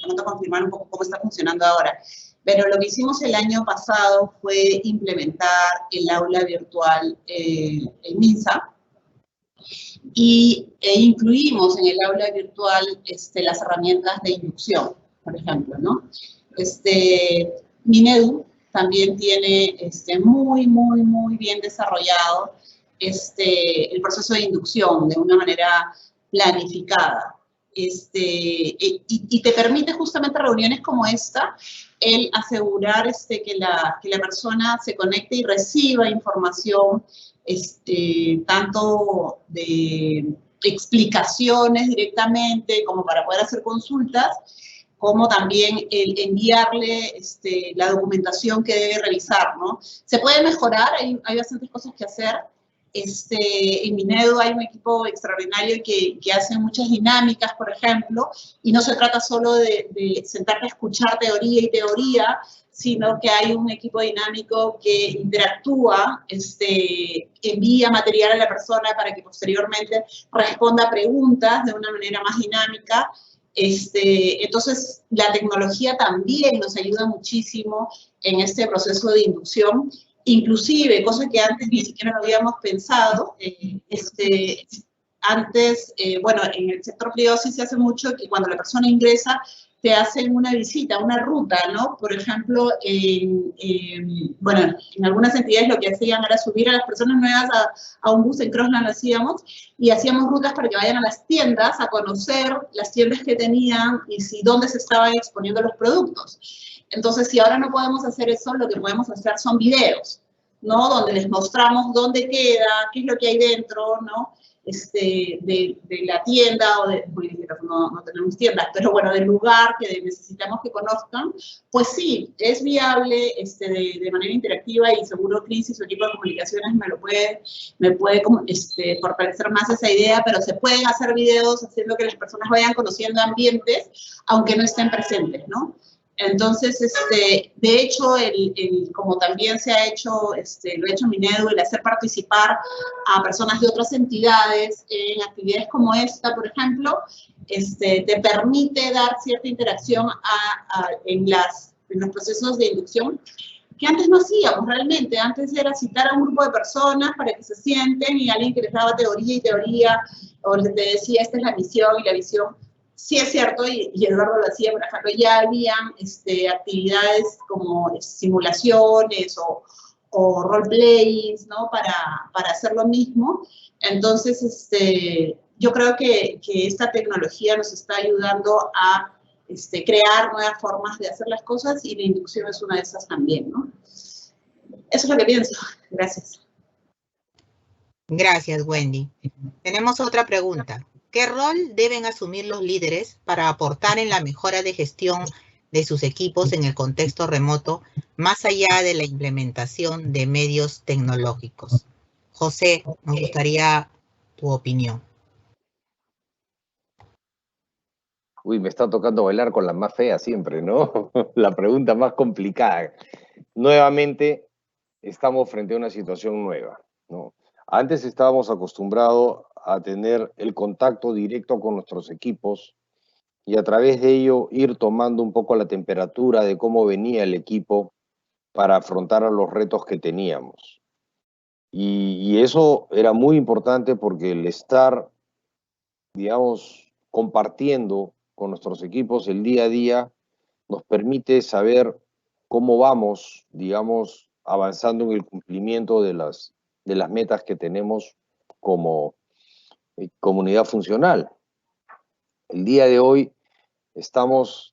pronto confirmar un poco cómo está funcionando ahora. Pero lo que hicimos el año pasado fue implementar el aula virtual en MINSA e incluimos en el aula virtual las herramientas de inducción, por ejemplo, ¿no? Minedu también tiene muy bien desarrollado el proceso de inducción de una manera planificada. Y te permite justamente reuniones como esta, el asegurar que la persona se conecte y reciba información, tanto de explicaciones directamente como para poder hacer consultas, como también el enviarle la documentación que debe revisar, ¿no? Se puede mejorar, hay bastantes cosas que hacer. En Minedu hay un equipo extraordinario que hace muchas dinámicas, por ejemplo, y no se trata solo de sentarte a escuchar teoría y teoría, sino que hay un equipo dinámico que interactúa, envía material a la persona para que posteriormente responda preguntas de una manera más dinámica. Entonces, la tecnología también nos ayuda muchísimo en este proceso de inducción, inclusive, cosa que antes ni siquiera lo habíamos pensado, antes, bueno, en el sector privado sí se hace mucho que cuando la persona ingresa, te hacen una visita, una ruta, ¿no? Por ejemplo, bueno, en algunas entidades lo que hacían era subir a las personas nuevas a un bus, en Crossland lo hacíamos, y hacíamos rutas para que vayan a las tiendas a conocer las tiendas que tenían y dónde se estaban exponiendo los productos. Entonces, si ahora no podemos hacer eso, lo que podemos hacer son videos, ¿no? Donde les mostramos dónde queda, qué es lo que hay dentro, ¿no? De la tienda, o de, bueno, no tenemos tiendas, pero bueno, del lugar que necesitamos que conozcan, pues sí, es viable de manera interactiva, y seguro Cris y su equipo de comunicaciones me puede fortalecer más esa idea, pero se pueden hacer videos haciendo que las personas vayan conociendo ambientes, aunque no estén presentes, ¿no? Entonces, de hecho, como también se ha hecho, lo ha hecho Minedu, el hacer participar a personas de otras entidades en actividades como esta, por ejemplo, te permite dar cierta interacción en los procesos de inducción que antes no hacíamos realmente. Antes era citar a un grupo de personas para que se sienten y alguien que les daba teoría y teoría, o les decía, esta es la misión y la visión. Sí es cierto, y Eduardo lo hacía, por ejemplo, ya habían actividades como simulaciones o role-plays, ¿no? Para hacer lo mismo. Entonces, yo creo que esta tecnología nos está ayudando a crear nuevas formas de hacer las cosas, y la inducción es una de esas también, ¿no? Eso es lo que pienso. Gracias. Gracias, Wendy. Tenemos otra pregunta. ¿Qué rol deben asumir los líderes para aportar en la mejora de gestión de sus equipos en el contexto remoto, más allá de la implementación de medios tecnológicos? José, nos gustaría tu opinión. Uy, me está tocando bailar con la más fea siempre, ¿no? La pregunta más complicada. Nuevamente, estamos frente a una situación nueva, ¿no? Antes estábamos acostumbrados a tener el contacto directo con nuestros equipos y a través de ello ir tomando un poco la temperatura de cómo venía el equipo para afrontar a los retos que teníamos. Y eso era muy importante porque el estar, digamos, compartiendo con nuestros equipos el día a día nos permite saber cómo vamos, digamos, avanzando en el cumplimiento de las metas que tenemos como comunidad funcional. El día de hoy estamos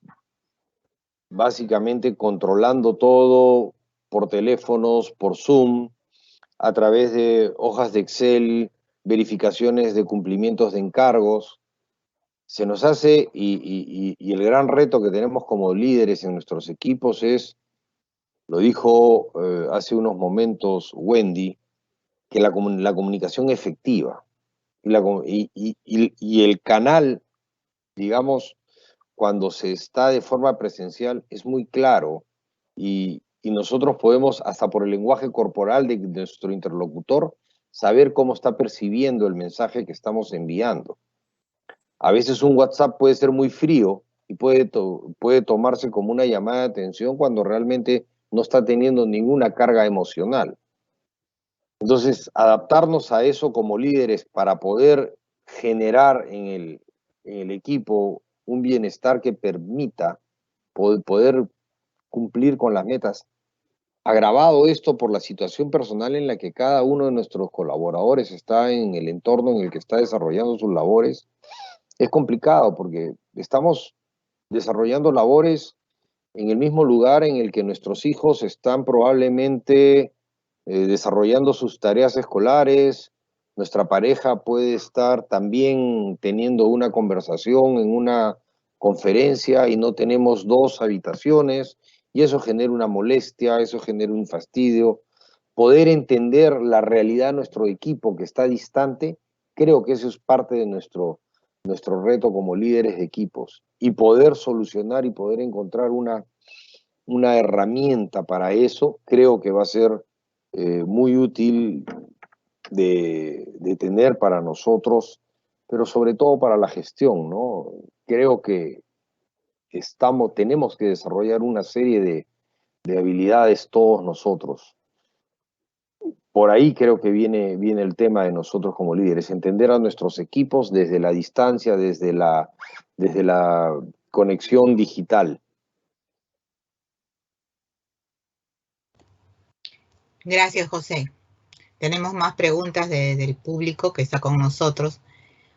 básicamente controlando todo por teléfonos, por Zoom, a través de hojas de Excel, verificaciones de cumplimientos de encargos. Se nos hace, y el gran reto que tenemos como líderes en nuestros equipos es Lo dijo hace unos momentos Wendy, que la comunicación efectiva y el canal, digamos, cuando se está de forma presencial es muy claro y nosotros podemos, hasta por el lenguaje corporal de nuestro interlocutor, saber cómo está percibiendo el mensaje que estamos enviando. A veces un WhatsApp puede ser muy frío y puede tomarse como una llamada de atención cuando realmente no está teniendo ninguna carga emocional. Entonces, adaptarnos a eso como líderes para poder generar en el equipo un bienestar que permita poder cumplir con las metas. Agravado esto por la situación personal en la que cada uno de nuestros colaboradores está en el entorno en el que está desarrollando sus labores, es complicado porque estamos desarrollando labores en el mismo lugar en el que nuestros hijos están probablemente desarrollando sus tareas escolares. Nuestra pareja puede estar también teniendo una conversación en una conferencia y no tenemos 2 habitaciones, y eso genera una molestia, eso genera un fastidio. Poder entender la realidad de nuestro equipo que está distante, creo que eso es parte de nuestro reto como líderes de equipos, y poder solucionar y poder encontrar una herramienta para eso, creo que va a ser muy útil de tener para nosotros, pero sobre todo para la gestión, ¿no? Creo que tenemos que desarrollar una serie de habilidades todos nosotros. Por ahí creo que viene el tema de nosotros como líderes, entender a nuestros equipos desde la distancia, desde la conexión digital. Gracias, José. Tenemos más preguntas del público que está con nosotros.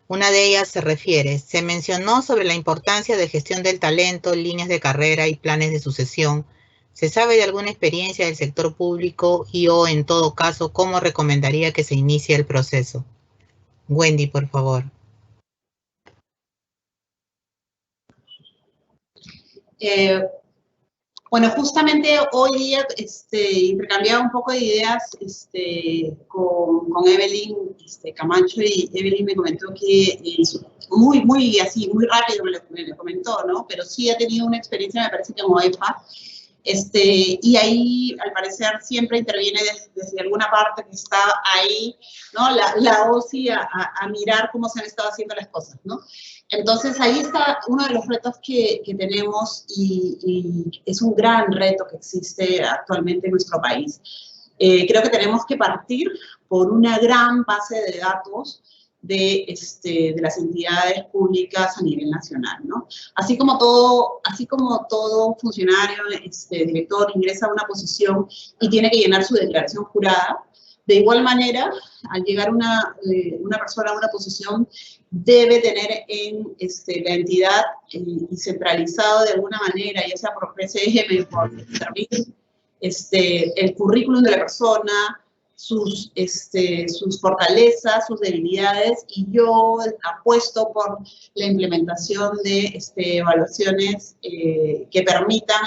Una de ellas se mencionó sobre la importancia de gestión del talento, líneas de carrera y planes de sucesión. ¿Se sabe de alguna experiencia del sector público o, en todo caso, cómo recomendaría que se inicie el proceso? Wendy, por favor. Bueno, justamente hoy día intercambiaba un poco de ideas con Evelyn Camacho, y Evelyn me comentó que muy rápido me lo comentó, ¿no? Pero sí ha tenido una experiencia, me parece, como EFA. Y ahí, al parecer, siempre interviene desde alguna parte que está ahí, ¿no? La OSI a mirar cómo se han estado haciendo las cosas, ¿no? Entonces, ahí está uno de los retos que tenemos, y es un gran reto que existe actualmente en nuestro país. Creo que tenemos que partir por una gran base de datos de las entidades públicas a nivel nacional, ¿no? Así como todo funcionario, director, ingresa a una posición y tiene que llenar su declaración jurada, de igual manera, al llegar una persona a una posición, debe tener en la entidad y centralizado de alguna manera, ya sea por PCM, por el currículum de la persona, sus fortalezas, sus debilidades, y yo apuesto por la implementación de evaluaciones que permitan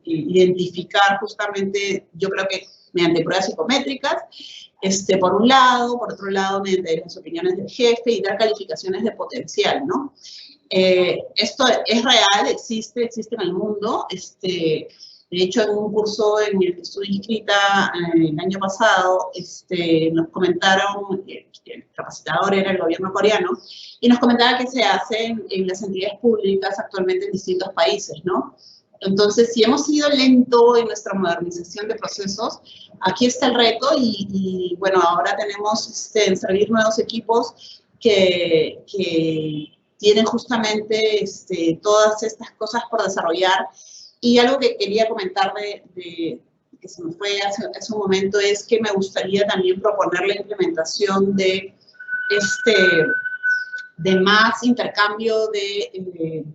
identificar justamente, yo creo que mediante pruebas psicométricas, por un lado, por otro lado, mediante las opiniones del jefe y dar calificaciones de potencial, ¿no? Esto es real, existe en el mundo. De hecho, en un curso en el que estuve inscrita el año pasado, nos comentaron, el capacitador era el gobierno coreano, y nos comentaba que se hace en las entidades públicas actualmente en distintos países, ¿no? Entonces, si hemos ido lento en nuestra modernización de procesos, aquí está el reto, y bueno, ahora tenemos en servir nuevos equipos que tienen justamente todas estas cosas por desarrollar. Y algo que quería comentar que se me fue hace un momento es que me gustaría también proponer la implementación de más intercambio de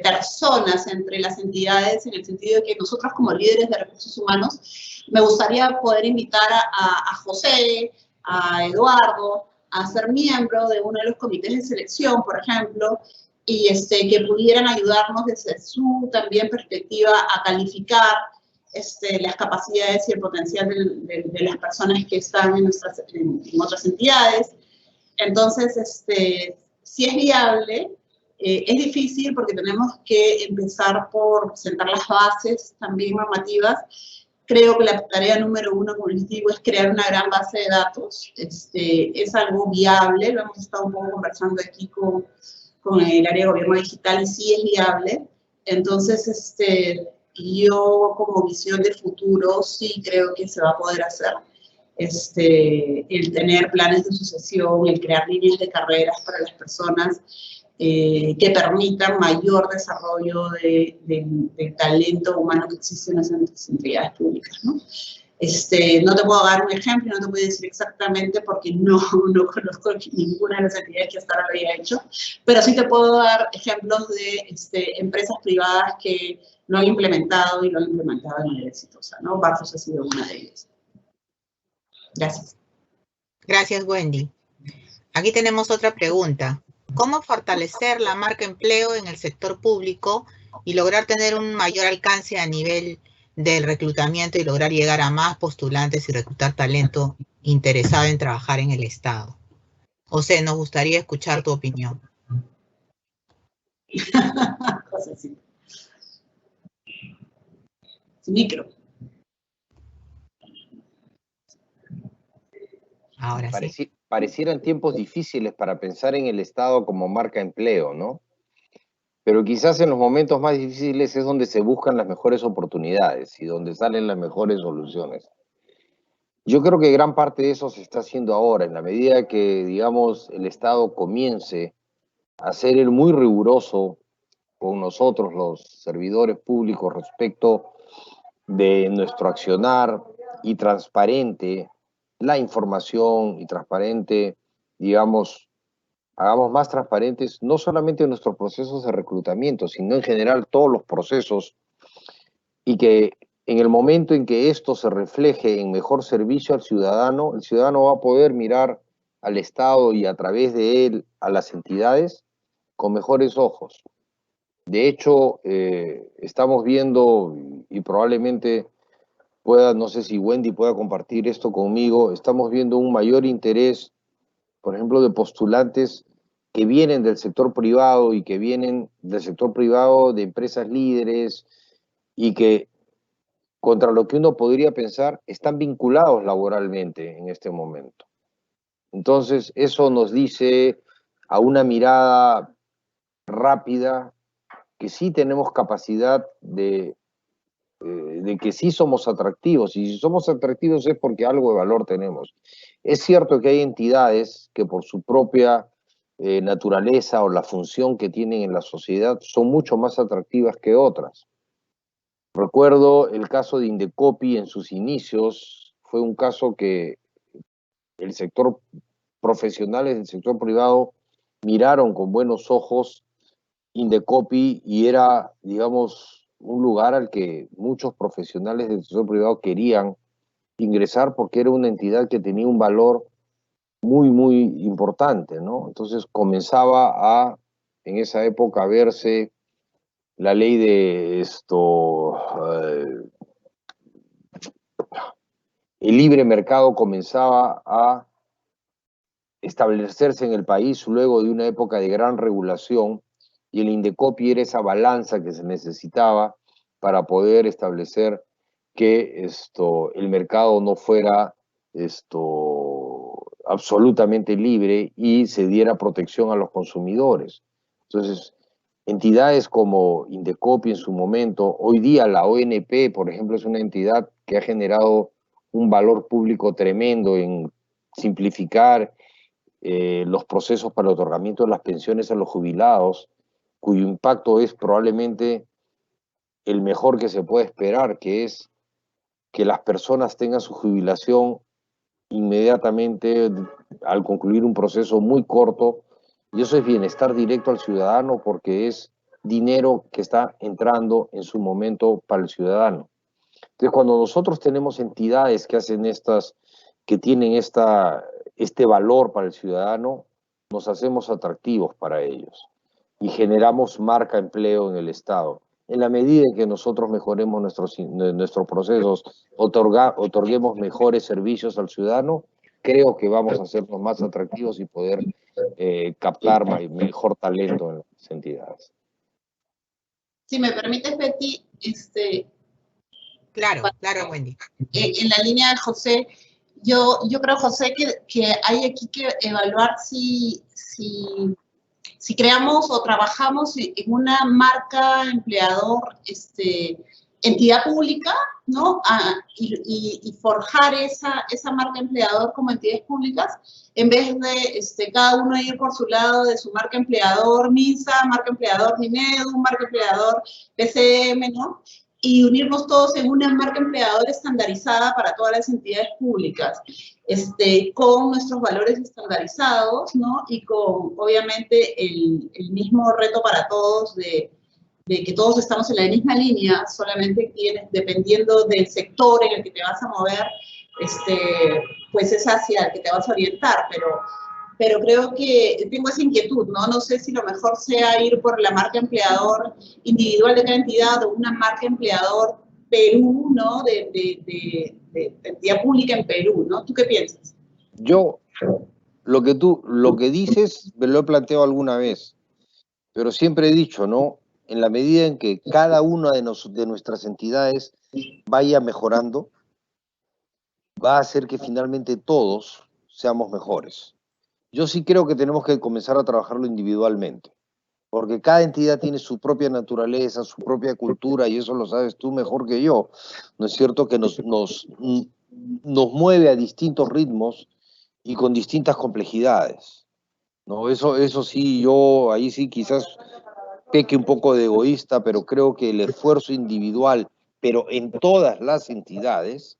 personas entre las entidades, en el sentido de que nosotros, como líderes de recursos humanos, me gustaría poder invitar a José, a Eduardo, a ser miembro de uno de los comités de selección, por ejemplo, y que pudieran ayudarnos desde su también perspectiva a calificar las capacidades y el potencial de las personas que están en otras entidades. Entonces, si es viable, es difícil porque tenemos que empezar por sentar las bases también normativas. Creo que la tarea número uno, como les digo, es crear una gran base de datos. Es algo viable, lo hemos estado un poco conversando aquí con el área de gobierno digital y sí es viable. Entonces, yo como visión de futuro sí creo que se va a poder hacer. El tener planes de sucesión, el crear líneas de carreras para las personas que permitan mayor desarrollo del talento humano que existe en las entidades públicas, ¿no? No te puedo dar un ejemplo, no te puedo decir exactamente porque no conozco ninguna de las entidades que hasta ahora lo haya hecho, pero sí te puedo dar ejemplos de empresas privadas que lo han implementado y lo han implementado de manera exitosa, ¿no? Barfus ha sido una de ellas. Gracias. Gracias, Wendy. Aquí tenemos otra pregunta. ¿Cómo fortalecer la marca empleo en el sector público y lograr tener un mayor alcance a nivel del reclutamiento y lograr llegar a más postulantes y reclutar talento interesado en trabajar en el Estado? José, nos gustaría escuchar tu opinión. Micro. Ahora sí. Parecieran tiempos difíciles para pensar en el Estado como marca empleo, ¿no? Pero quizás en los momentos más difíciles es donde se buscan las mejores oportunidades y donde salen las mejores soluciones. Yo creo que gran parte de eso se está haciendo ahora, en la medida que, digamos, el Estado comience a ser el muy riguroso con nosotros, los servidores públicos, respecto de nuestro accionar y transparente la información y transparente, digamos, hagamos más transparentes no solamente nuestros procesos de reclutamiento, sino en general todos los procesos, y que en el momento en que esto se refleje en mejor servicio al ciudadano, el ciudadano va a poder mirar al Estado y a través de él a las entidades con mejores ojos. De hecho, estamos viendo, y probablemente pueda, no sé si Wendy pueda compartir esto conmigo, estamos viendo un mayor interés, por ejemplo, de postulantes que vienen del sector privado y que vienen del sector privado de empresas líderes y que, contra lo que uno podría pensar, están vinculados laboralmente en este momento. Entonces, eso nos dice a una mirada rápida que sí tenemos capacidad de que sí somos atractivos, y si somos atractivos es porque algo de valor tenemos. Es cierto que hay entidades que por su propia naturaleza o la función que tienen en la sociedad son mucho más atractivas que otras. Recuerdo el caso de Indecopi en sus inicios, fue un caso que el sector profesionales del sector privado miraron con buenos ojos Indecopi y era, digamos, un lugar al que muchos profesionales del sector privado querían ingresar porque era una entidad que tenía un valor muy, muy importante, ¿no? Entonces comenzaba a, en esa época, a verse la ley de el libre mercado comenzaba a establecerse en el país luego de una época de gran regulación, y el Indecopi era esa balanza que se necesitaba para poder establecer que el mercado no fuera absolutamente libre y se diera protección a los consumidores. Entonces, entidades como Indecopi en su momento, hoy día la ONP, por ejemplo, es una entidad que ha generado un valor público tremendo en simplificar los procesos para el otorgamiento de las pensiones a los jubilados, cuyo impacto es probablemente el mejor que se puede esperar, que es que las personas tengan su jubilación inmediatamente al concluir un proceso muy corto, y eso es bienestar directo al ciudadano porque es dinero que está entrando en su momento para el ciudadano. Entonces, cuando nosotros tenemos entidades que hacen que tienen este valor para el ciudadano, nos hacemos atractivos para ellos y generamos marca empleo en el Estado. en la medida en que nosotros mejoremos nuestros procesos, otorguemos mejores servicios al ciudadano, creo que vamos a hacernos más atractivos y poder captar mejor talento en las entidades. Si me permites, Betty, Claro, Wendy. En la línea de José, yo creo, José, que hay aquí que evaluar si creamos o trabajamos en una marca empleador, entidad pública, ¿no? Y forjar esa marca empleador como entidades públicas, en vez de cada uno ir por su lado de su marca empleador MINSA, marca empleador MINEDU, marca empleador PCM, ¿no? Y unirnos todos en una marca empleador estandarizada para todas las entidades públicas, con nuestros valores estandarizados, ¿no? Y con, obviamente, el mismo reto para todos de que todos estamos en la misma línea, solamente dependiendo del sector en el que te vas a mover, pues es hacia el que te vas a orientar, pero creo que tengo esa inquietud, ¿no? No sé si lo mejor sea ir por la marca empleador individual de cada entidad o una marca empleador Perú, ¿no? De entidad pública en Perú, ¿no? ¿Tú qué piensas? Yo, lo que dices, me lo he planteado alguna vez, pero siempre he dicho, ¿no? En la medida en que cada una de nuestras entidades vaya mejorando, va a hacer que finalmente todos seamos mejores. Yo sí creo que tenemos que comenzar a trabajarlo individualmente, porque cada entidad tiene su propia naturaleza, su propia cultura, y eso lo sabes tú mejor que yo, ¿no es cierto? Que nos mueve a distintos ritmos y con distintas complejidades, ¿no? Eso sí, yo ahí sí quizás peque un poco de egoísta, pero creo que el esfuerzo individual, pero en todas las entidades,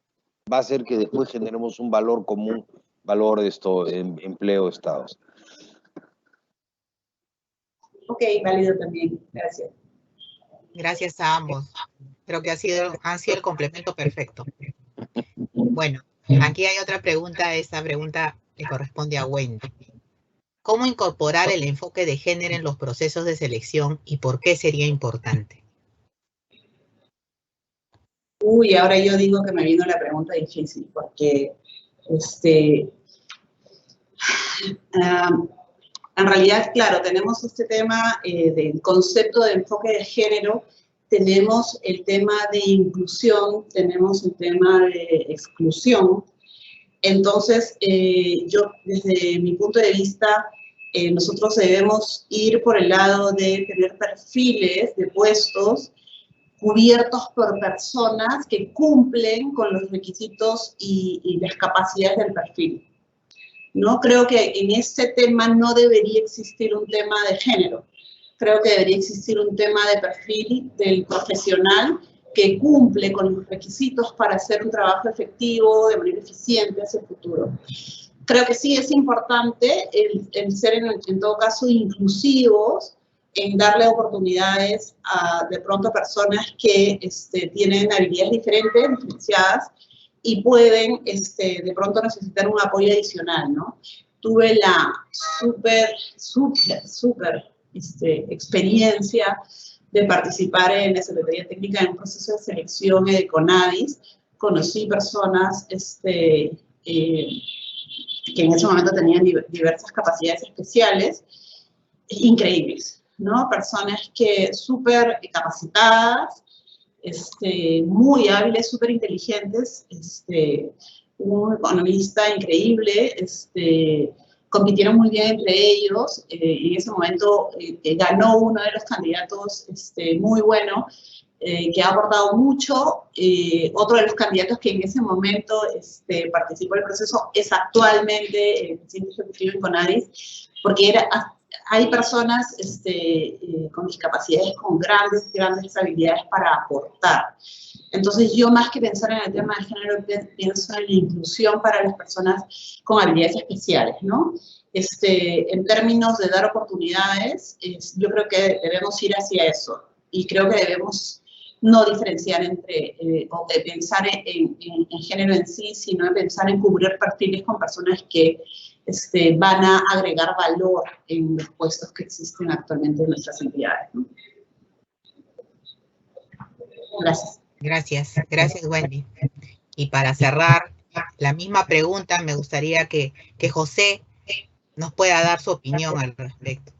va a hacer que después generemos un valor común, valor de empleo de estados. Ok, válido también, gracias. Gracias a ambos. Creo que han sido el complemento perfecto. Bueno, aquí hay otra pregunta. Esta pregunta le corresponde a Wendy. ¿Cómo incorporar el enfoque de género en los procesos de selección y por qué sería importante? Uy, ahora yo digo que me vino la pregunta difícil, porque en realidad, claro, tenemos este tema del concepto de enfoque de género, tenemos el tema de inclusión, tenemos el tema de exclusión. Entonces, yo, desde mi punto de vista, nosotros debemos ir por el lado de tener perfiles de puestos cubiertos por personas que cumplen con los requisitos y las capacidades del perfil. No creo que en este tema no debería existir un tema de género. Creo que debería existir un tema de perfil del profesional que cumple con los requisitos para hacer un trabajo efectivo, de manera eficiente hacia el futuro. Creo que sí es importante el ser, en todo caso, inclusivos, en darle oportunidades a, de pronto, a personas que tienen habilidades diferenciadas, y pueden, de pronto, necesitar un apoyo adicional, ¿no? Tuve la súper experiencia de participar en la Secretaría Técnica en un proceso de selección de CONADIS. Conocí personas que en ese momento tenían diversas capacidades especiales, increíbles, ¿no? Personas que súper capacitadas, muy hábiles, súper inteligentes, un economista increíble, compitieron muy bien entre ellos, en ese momento ganó uno de los candidatos muy bueno, que ha aportado mucho. Otro de los candidatos que en ese momento participó del proceso es actualmente el presidente ejecutivo en CONADIS, porque hay personas con discapacidades, con grandes habilidades para aportar. Entonces, yo, más que pensar en el tema de género, pienso en la inclusión para las personas con habilidades especiales, ¿no? En términos de dar oportunidades, yo creo que debemos ir hacia eso. Y creo que debemos no diferenciar entre, o de pensar en género en sí, sino de pensar en cubrir perfiles con personas que van a agregar valor en los puestos que existen actualmente en nuestras entidades, ¿no? Gracias. Gracias Wendy. Y para cerrar la misma pregunta, me gustaría que José nos pueda dar su opinión al respecto.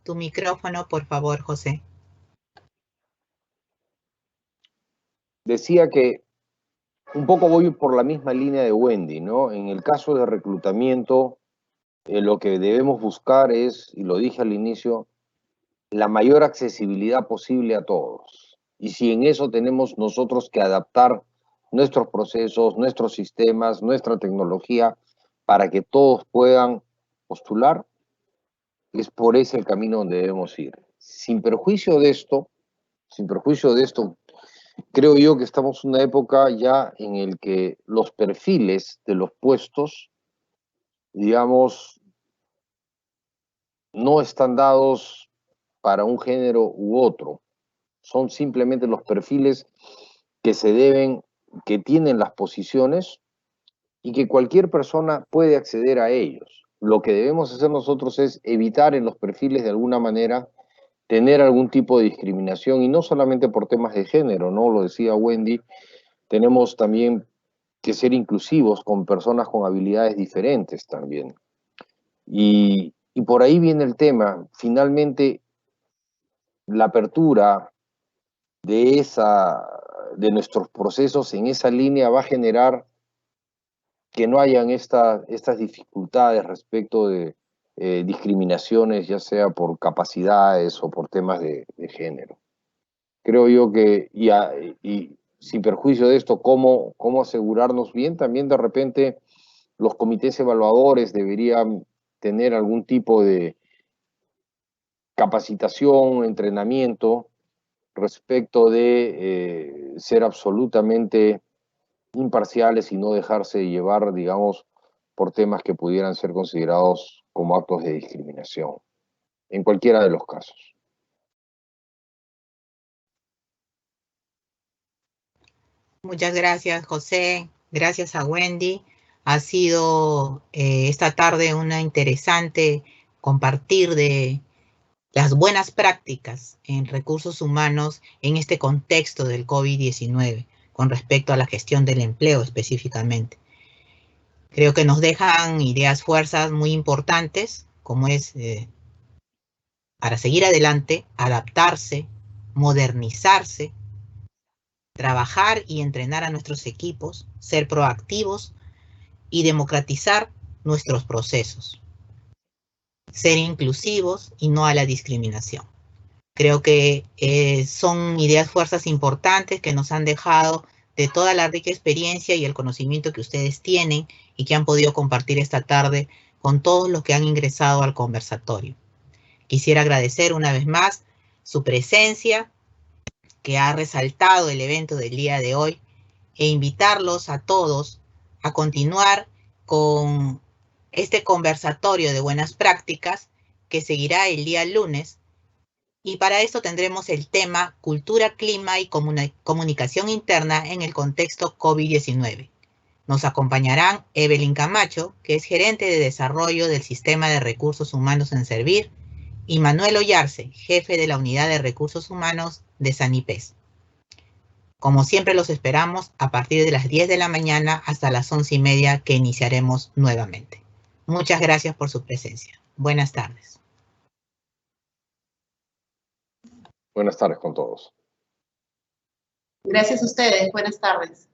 Tu micrófono, por favor, José. Decía que un poco voy por la misma línea de Wendy, ¿no? En el caso de reclutamiento, lo que debemos buscar es, y lo dije al inicio, la mayor accesibilidad posible a todos. Y si en eso tenemos nosotros que adaptar nuestros procesos, nuestros sistemas, nuestra tecnología, para que todos puedan postular, es por ese el camino donde debemos ir. Sin perjuicio de esto, creo yo que estamos en una época ya en el que los perfiles de los puestos, digamos, no están dados para un género u otro. Son simplemente los perfiles que que tienen las posiciones y que cualquier persona puede acceder a ellos. Lo que debemos hacer nosotros es evitar en los perfiles de alguna manera tener algún tipo de discriminación, y no solamente por temas de género, ¿no? Lo decía Wendy, tenemos también que ser inclusivos con personas con habilidades diferentes también. Y por ahí viene el tema. Finalmente, la apertura de nuestros procesos en esa línea va a generar que no hayan estas dificultades respecto de discriminaciones, ya sea por capacidades o por temas de género. Creo yo que, y sin perjuicio de esto, cómo asegurarnos bien, también de repente los comités evaluadores deberían tener algún tipo de capacitación, entrenamiento respecto de ser absolutamente imparciales y no dejarse llevar, digamos, por temas que pudieran ser considerados como actos de discriminación, en cualquiera de los casos. Muchas gracias, José. Gracias a Wendy. Ha sido esta tarde una interesante compartir de las buenas prácticas en recursos humanos en este contexto del COVID-19, con respecto a la gestión del empleo específicamente. Creo que nos dejan ideas, fuerzas muy importantes, como es para seguir adelante, adaptarse, modernizarse, trabajar y entrenar a nuestros equipos, ser proactivos y democratizar nuestros procesos. Ser inclusivos y no a la discriminación. Creo que son ideas, fuerzas importantes que nos han dejado de toda la rica experiencia y el conocimiento que ustedes tienen y que han podido compartir esta tarde con todos los que han ingresado al conversatorio. Quisiera agradecer una vez más su presencia, que ha resaltado el evento del día de hoy, e invitarlos a todos a continuar con este conversatorio de buenas prácticas que seguirá el día lunes. Y para esto tendremos el tema Cultura, Clima y Comunicación Interna en el contexto COVID-19. Nos acompañarán Evelyn Camacho, que es gerente de desarrollo del Sistema de Recursos Humanos en Servir, y Manuel Ollarse, jefe de la Unidad de Recursos Humanos de Sanipes. Como siempre los esperamos a partir de las 10 de la mañana hasta las 11:30, que iniciaremos nuevamente. Muchas gracias por su presencia. Buenas tardes. Buenas tardes con todos. Gracias a ustedes. Buenas tardes.